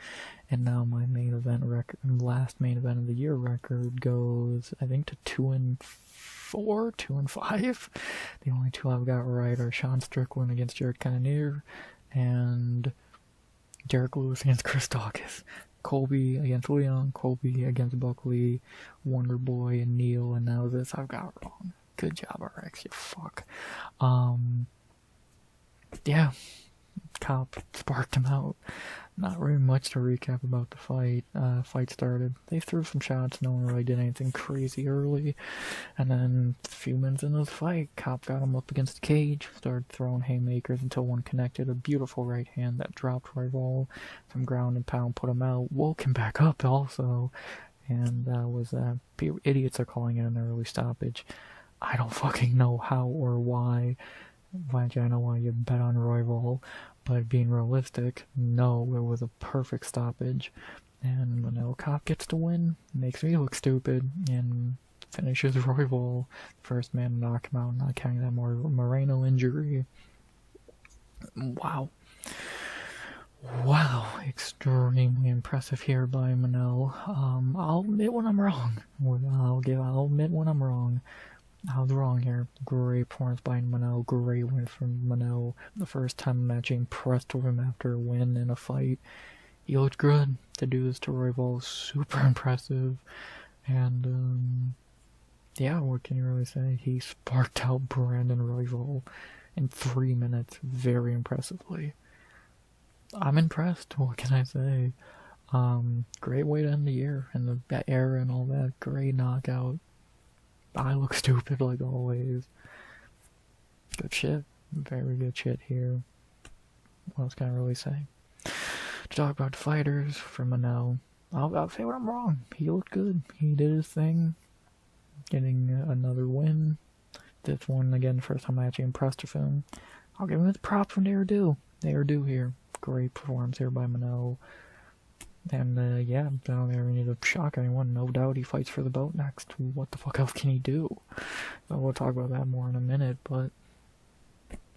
Speaker 1: and now my main event record, last main event of the year record goes, I think, to 2-4, 2-5. The only two I've got right are Sean Strickland against Jared Cannonier, and Derek Lewis against Chris Dawkins. Colby against Leon, Colby against Buckley, Wonder Boy and Neil, and now this I've got wrong. Good job, RX, you fuck. Yeah, Cop sparked him out. Not really much to recap about the fight. Fight started. They threw some shots. No one really did anything crazy early. And then a few minutes into the fight, Cop got him up against the cage. Started throwing haymakers until one connected. A beautiful right hand that dropped Royval. Some ground and pound put him out. Woke him back up also. And that was idiots are calling it an early stoppage. I don't fucking know how or why. I know why you bet on Royval, but being realistic, no, it was a perfect stoppage. And Manel Kopp gets to win, makes me look stupid, and finishes Royval, first man to knock him out, not counting that Moreno injury. Wow. Wow, extremely impressive here by Manel. I'll admit when I'm wrong. I'll admit when I'm wrong. I was wrong here. Great performance by Manel. Great win from Manel. The first time I'm actually impressed with him after a win in a fight. He looked good. To do this to Royval, super impressive. And, yeah, what can you really say? He sparked out Brandon Royval in 3 minutes very impressively. I'm impressed. What can I say? Great way to end the year and the era and all that. Great knockout. I look stupid like always. Good shit. Very good shit here. What else can I really say? To talk about the fighters for Manel, I'll say when I'm wrong. He looked good. He did his thing. Getting another win. This one, again, first time I actually impressed with him. I'll give him his props when they are due. They are due here. Great performance here by Manel. And, yeah, I don't ever need to shock anyone. No doubt he fights for the belt next. What the fuck else can he do? So we'll talk about that more in a minute, but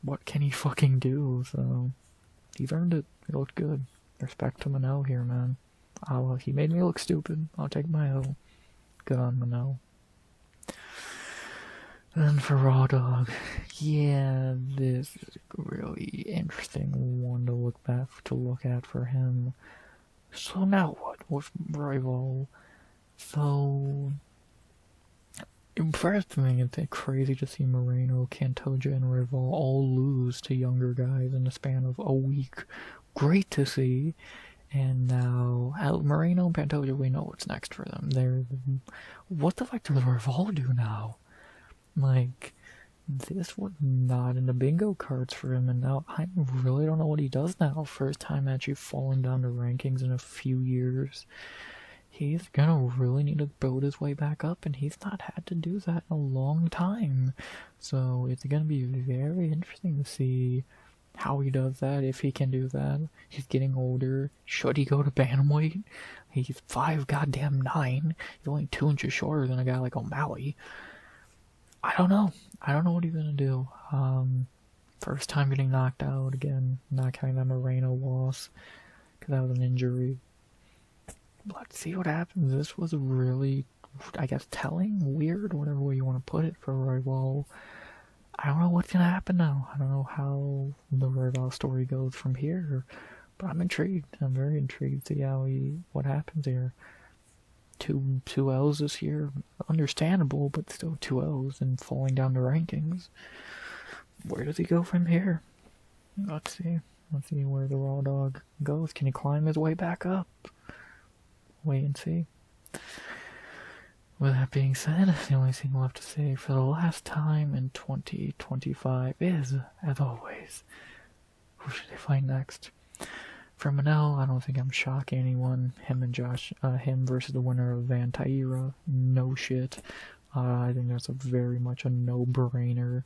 Speaker 1: what can he fucking do? So, he's earned it. He looked good. Respect to Manel here, man. He made me look stupid. I'll take my L. Good on Manel. And for Raw Dog, yeah, this is a really interesting one to look at for him. So now what with Royval? So, first thing, it's crazy to see Moreno, Cantoja, and Royval all lose to younger guys in the span of a week. Great to see. And now, Moreno and Pantoja, we know what's next for them. What the fuck does Royval do now? Like, this was not in the bingo cards for him, and now I really don't know what he does now. First time actually falling down the rankings in a few years. He's gonna really need to build his way back up, and he's not had to do that in a long time. So it's gonna be very interesting to see how he does that, if he can do that. He's getting older. Should he go to bantamweight? He's 5'9". He's only 2 inches shorter than a guy like O'Malley. I don't know. I don't know what he's gonna do. First time getting knocked out again. Not counting that Moreno loss, because that was an injury. Let's see what happens. This was really, I guess, telling, weird, whatever way you want to put it for Royval. I don't know what's gonna happen now. I don't know how the Royval story goes from here, but I'm intrigued. I'm very intrigued to see what happens here. two L's this year. Understandable, but still 2 L's and falling down the rankings. Where does he go from here? Let's see. Let's see where the Raw Dog goes. Can he climb his way back up? Wait and see. With that being said, the only thing left to say for the last time in 2025 is, as always, who should they fight next? For Manel, I don't think I'm shocking anyone. Him versus the winner of Van Taira, no shit. I think that's very much a no-brainer.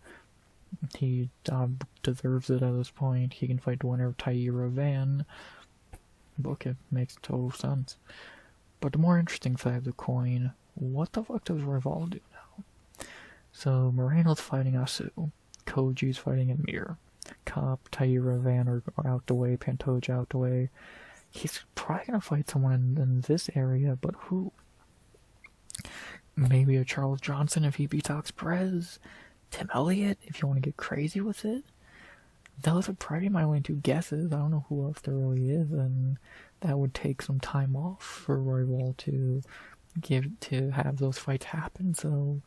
Speaker 1: He deserves it at this point. He can fight the winner of Taira Van. Book it. Makes total sense. But the more interesting side of the coin, what the fuck does Rival do now? So Moreno's fighting Asu. Koji's fighting Amir. Cop, Taira Van are out the way, Pantoja out the way. He's probably gonna fight someone in this area, but who? Maybe a Charles Johnson if he beats Ox Perez. Tim Elliott if you want to get crazy with it. Those are probably my only two guesses. I don't know who else there really is, and that would take some time off for Royval to have those fights happen. So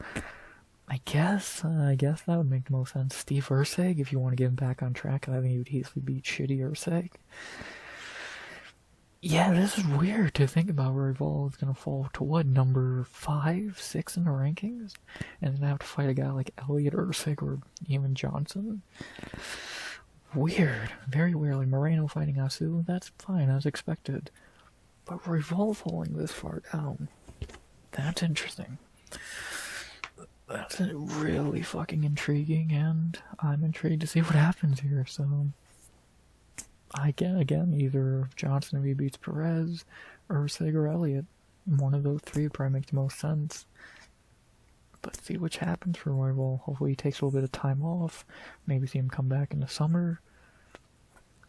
Speaker 1: I guess that would make the most sense. Steve Ursig, if you want to get him back on track, I think he would easily beat shitty Ursig. Yeah, this is weird to think about. Royval is gonna fall to what, number 5, 6 in the rankings, and then have to fight a guy like Elliott, Ursig, or even Johnson. Weird, very weird. Like Moreno fighting Asu, that's fine, as expected. But Royval falling this far down, that's interesting. That's really fucking intriguing, and I'm intrigued to see what happens here. So, again, either Johnson if he beats Perez, Ursig or Elliott. One of those three would probably make the most sense. But see what happens for Royval. Hopefully he takes a little bit of time off. Maybe see him come back in the summer.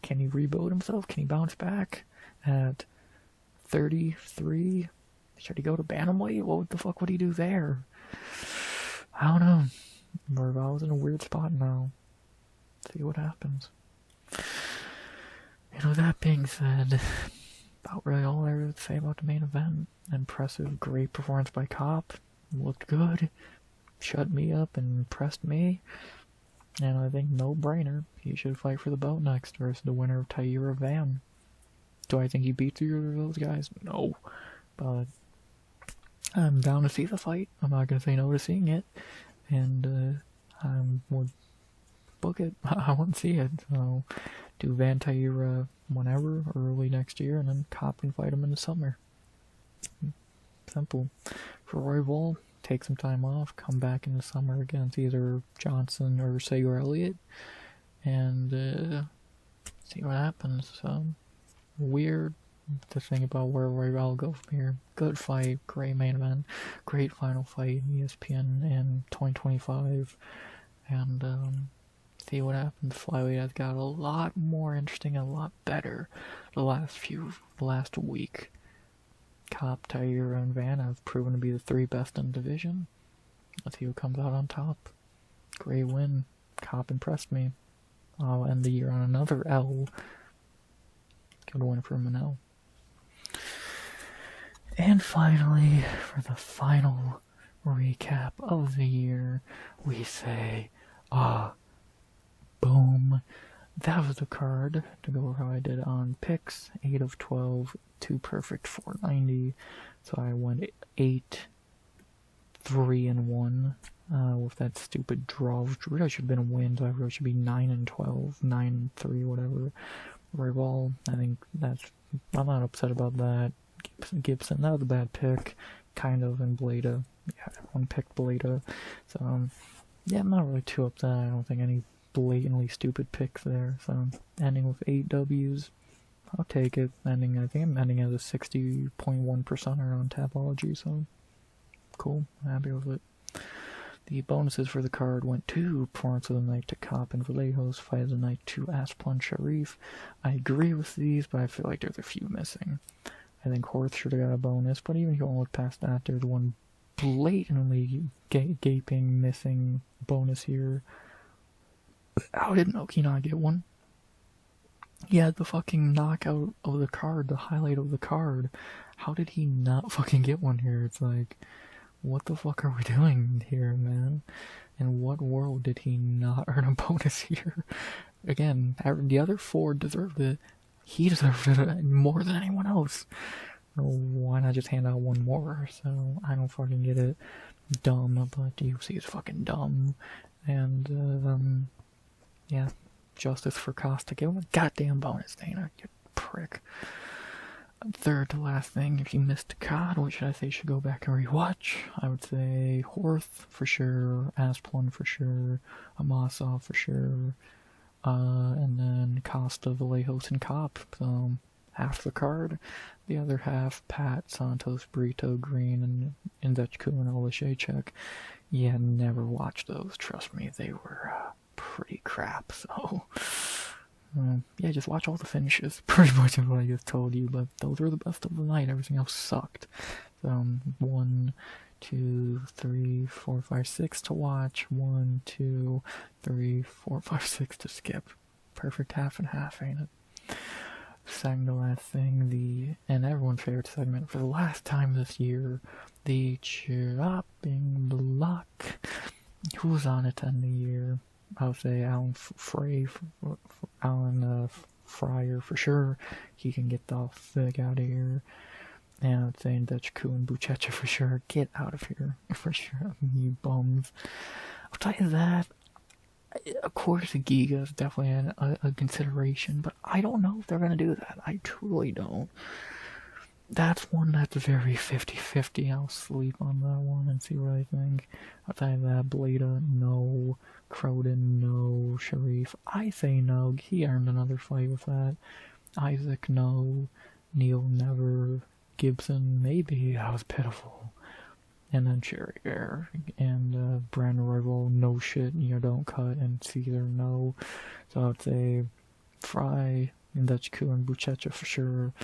Speaker 1: Can he rebuild himself? Can he bounce back at 33? Should he go to Bantamweight? What the fuck would he do there? I don't know. Royval's in a weird spot now. See what happens. You know, that being said, about really all I would say about the main event. Impressive, great performance by Cop. Looked good. Shut me up and impressed me. And I think no-brainer. He should fight for the belt next versus the winner of Taira Van. Do I think he beats either of those guys? No. But I'm down to see the fight. I'm not going to say no to seeing it. And I would book it. I want to see it. So do Van Taira whenever, early next year, and then Cop and fight him in the summer. Simple. For Royval, take some time off, come back in the summer against either Johnson or Ursig or Elliott, and see what happens. Weird to think about where Royval will go from here. Good fight, great main event, great final fight in ESPN in 2025, and see what happens. Flyweight has got a lot more interesting and a lot better the last week. Cop, Taira, and Van have proven to be the three best in the division. Let's see who comes out on top. Great win. Cop impressed me. I'll end the year on another L. Good win for Manel. And finally, for the final recap of the year, we say, boom. That was the card to go how I did on picks. 8 of 12, 2 perfect, 490. So I went 8, 3, and 1 with that stupid draw, which really should have been a win. So I really should be 9 and 12, 9 and 3, whatever. Rival, I think I'm not upset about that. Gibson, that was a bad pick, kind of, and Bleda. Yeah, everyone picked Bleda. So, yeah, I'm not really too upset. I don't think any blatantly stupid picks there. So ending with 8 W's, I'll take it. I think I'm ending as a 60.1%er on Tapology, so cool, I'm happy with it. The bonuses for the card went to Performance of the Night to Cop and Vallejos, Fight of the Night to Asplund Sharif. I agree with these, but I feel like there's a few missing. I think Horth should have got a bonus, but even if you want to look past that, there's one blatantly gaping missing bonus here. How did Noki not get one? He had the fucking knockout of the card, the highlight of the card. How did he not fucking get one here? It's like, what the fuck are we doing here, man? In what world did he not earn a bonus here? Again, the other 4 deserved it. He deserved it more than anyone else. Why not just hand out 1 more? So, I don't fucking get it. Dumb, but UFC is fucking dumb. And, yeah. Justice for Costa. Give him a goddamn bonus, Dana. You prick. Third to last thing, if you missed a COD, what should I say? Should go back and rewatch. I would say Horth for sure, Asplund for sure, Amasov for sure, and then Costa, Vallejos, and Cop. So half the card. The other half, Pat, Santos, Brito, Green, and Indechku and Olashechek. Yeah, never watched those. Trust me, they were pretty crap. So. Yeah, just watch all the finishes. Pretty much of what I just told you, but those were the best of the night. Everything else sucked. 1, 2, 3, 4, 5, 6 to watch. 1, 2, 3, 4, 5, 6 to skip. Perfect half and half, ain't it? Second to last thing, and everyone's favorite segment for the last time this year, the chopping block. Who was on it to end the year? I would say Alan Fryer for sure. He can get the fuck out of here. And I would say Indechku and Buchecha for sure. Get out of here for sure, you bums. I'll tell you that. Of course, Giga is definitely a consideration, but I don't know if they're gonna do that. I truly don't. That's one that's very 50-50. I'll sleep on that one and see what I think. I'll tell you that. Blada, no. Croden, no. Sharif, I say no. He earned another fight with that. Isaac, no. Neil, never. Gibson, maybe. That was pitiful. And then Cherry Bear. And Brandon Royval, no shit. You don't cut. And Caesar, no. So I would say Fry, Indechku, and Buchecha for sure.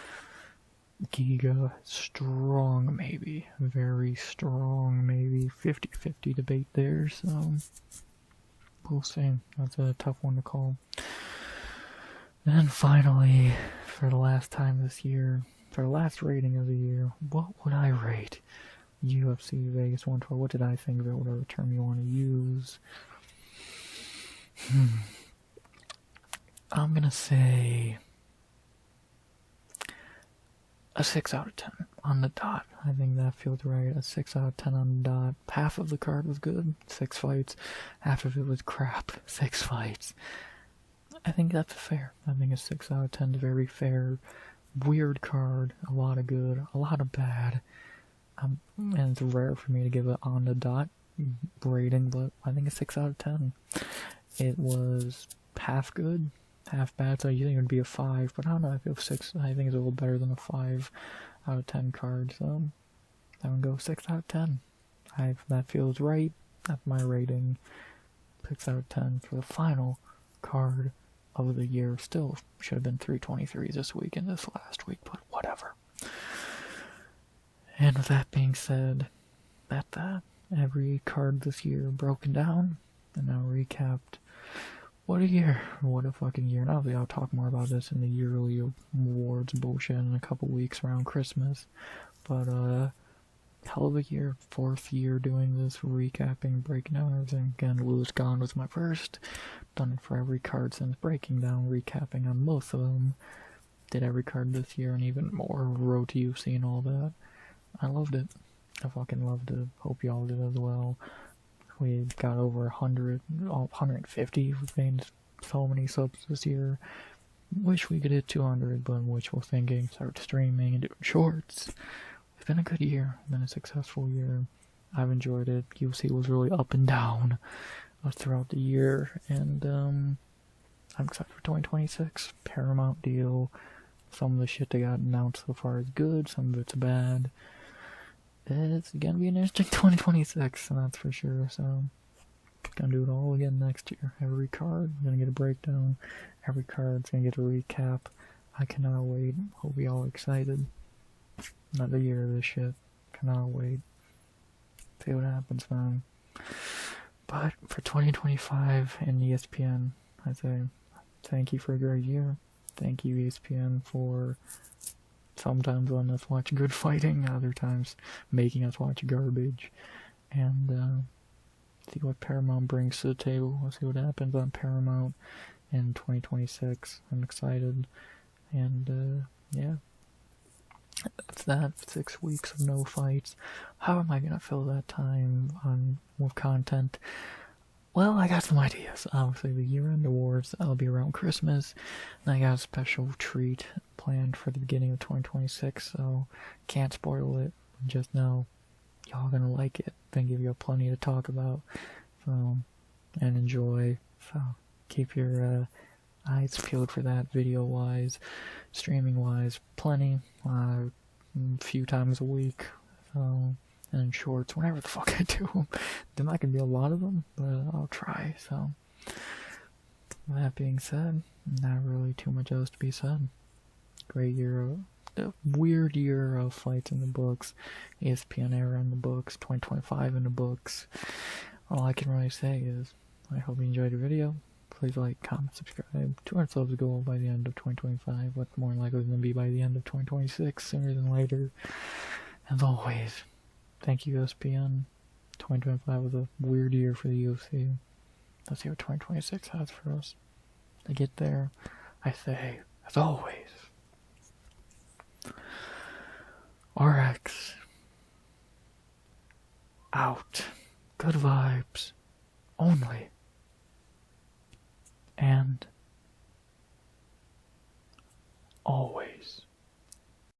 Speaker 1: Giga, strong maybe, very strong maybe, 50-50 debate there, so we'll see. That's a tough one to call. And finally, for the last time this year, for the last rating of the year, what would I rate UFC Vegas 112? What did I think of it, whatever term you want to use? I'm gonna say a 6 out of 10 on the dot. I think that feels right. A 6 out of 10 on the dot. Half of the card was good, 6 fights. Half of it was crap, 6 fights. I think that's fair. I think a 6 out of 10 is very fair. Weird card, a lot of good, a lot of bad. And it's rare for me to give it on the dot rating, but I think a 6 out of 10. It was half good, half bad, so you think it would be a 5, but I don't know, I feel 6, I think it's a little better than a 5 out of 10 card, so I would go 6 out of 10. That feels right, that's my rating. 6 out of 10 for the final card of the year. Still should have been 323 this week and this last week, but whatever. And with that being said, that's that. Every card this year broken down and now recapped. What a year. What a fucking year. And obviously I'll talk more about this in the yearly awards bullshit in a couple weeks around Christmas. But, hell of a year. 4th year doing this, recapping, breaking down everything. Again, Lewis Gone was my first. Done it for every card since, breaking down, recapping on most of them. Did every card this year and even more. Road to UFC and all that. I loved it. I fucking loved it. Hope y'all did as well. We got over 100, 150. We've made so many subs this year. Wish we could hit 200, but wishful thinking. Start streaming and doing shorts. It's been a good year. It's been a successful year. I've enjoyed it. UFC was really up and down throughout the year, and I'm excited for 2026. Paramount deal. Some of the shit that got announced so far is good. Some of it's bad. It's gonna be an interesting 2026, and that's for sure, so gonna do it all again next year. Every card, I'm gonna get a breakdown. Every card's gonna get a recap. I cannot wait. Hope y'all are excited. Another year of this shit. Cannot wait. See what happens, man. But for 2025 and ESPN, I say thank you for a great year. Thank you, ESPN, for sometimes letting us watch good fighting, other times making us watch garbage. And see what Paramount brings to the table. We'll see what happens on Paramount in 2026. I'm excited. And yeah. That's that. 6 weeks of no fights. How am I gonna fill that time with content? Well, I got some ideas. Obviously, the year-end awards, that'll be around Christmas. And I got a special treat planned for the beginning of 2026, so can't spoil it. Just know y'all gonna like it. Then give you plenty to talk about. So, and enjoy. So, keep your eyes peeled for that video-wise, streaming-wise. Plenty. A few times a week. So, and shorts, whenever the fuck I do. There not gonna be a lot of them, but I'll try. So, that being said, not really too much else to be said. Great year, a weird year of fights in the books, ESPN era in the books, 2025 in the books. All I can really say is, I hope you enjoyed the video. Please like, comment, subscribe. 200 subs goal by the end of 2025. What's more likely than to be by the end of 2026, sooner than later. As always, thank you, ESPN. 2025 was a weird year for the UFC. Let's see what 2026 has for us. To get there, I say, as always, RX out. Good vibes only. And always.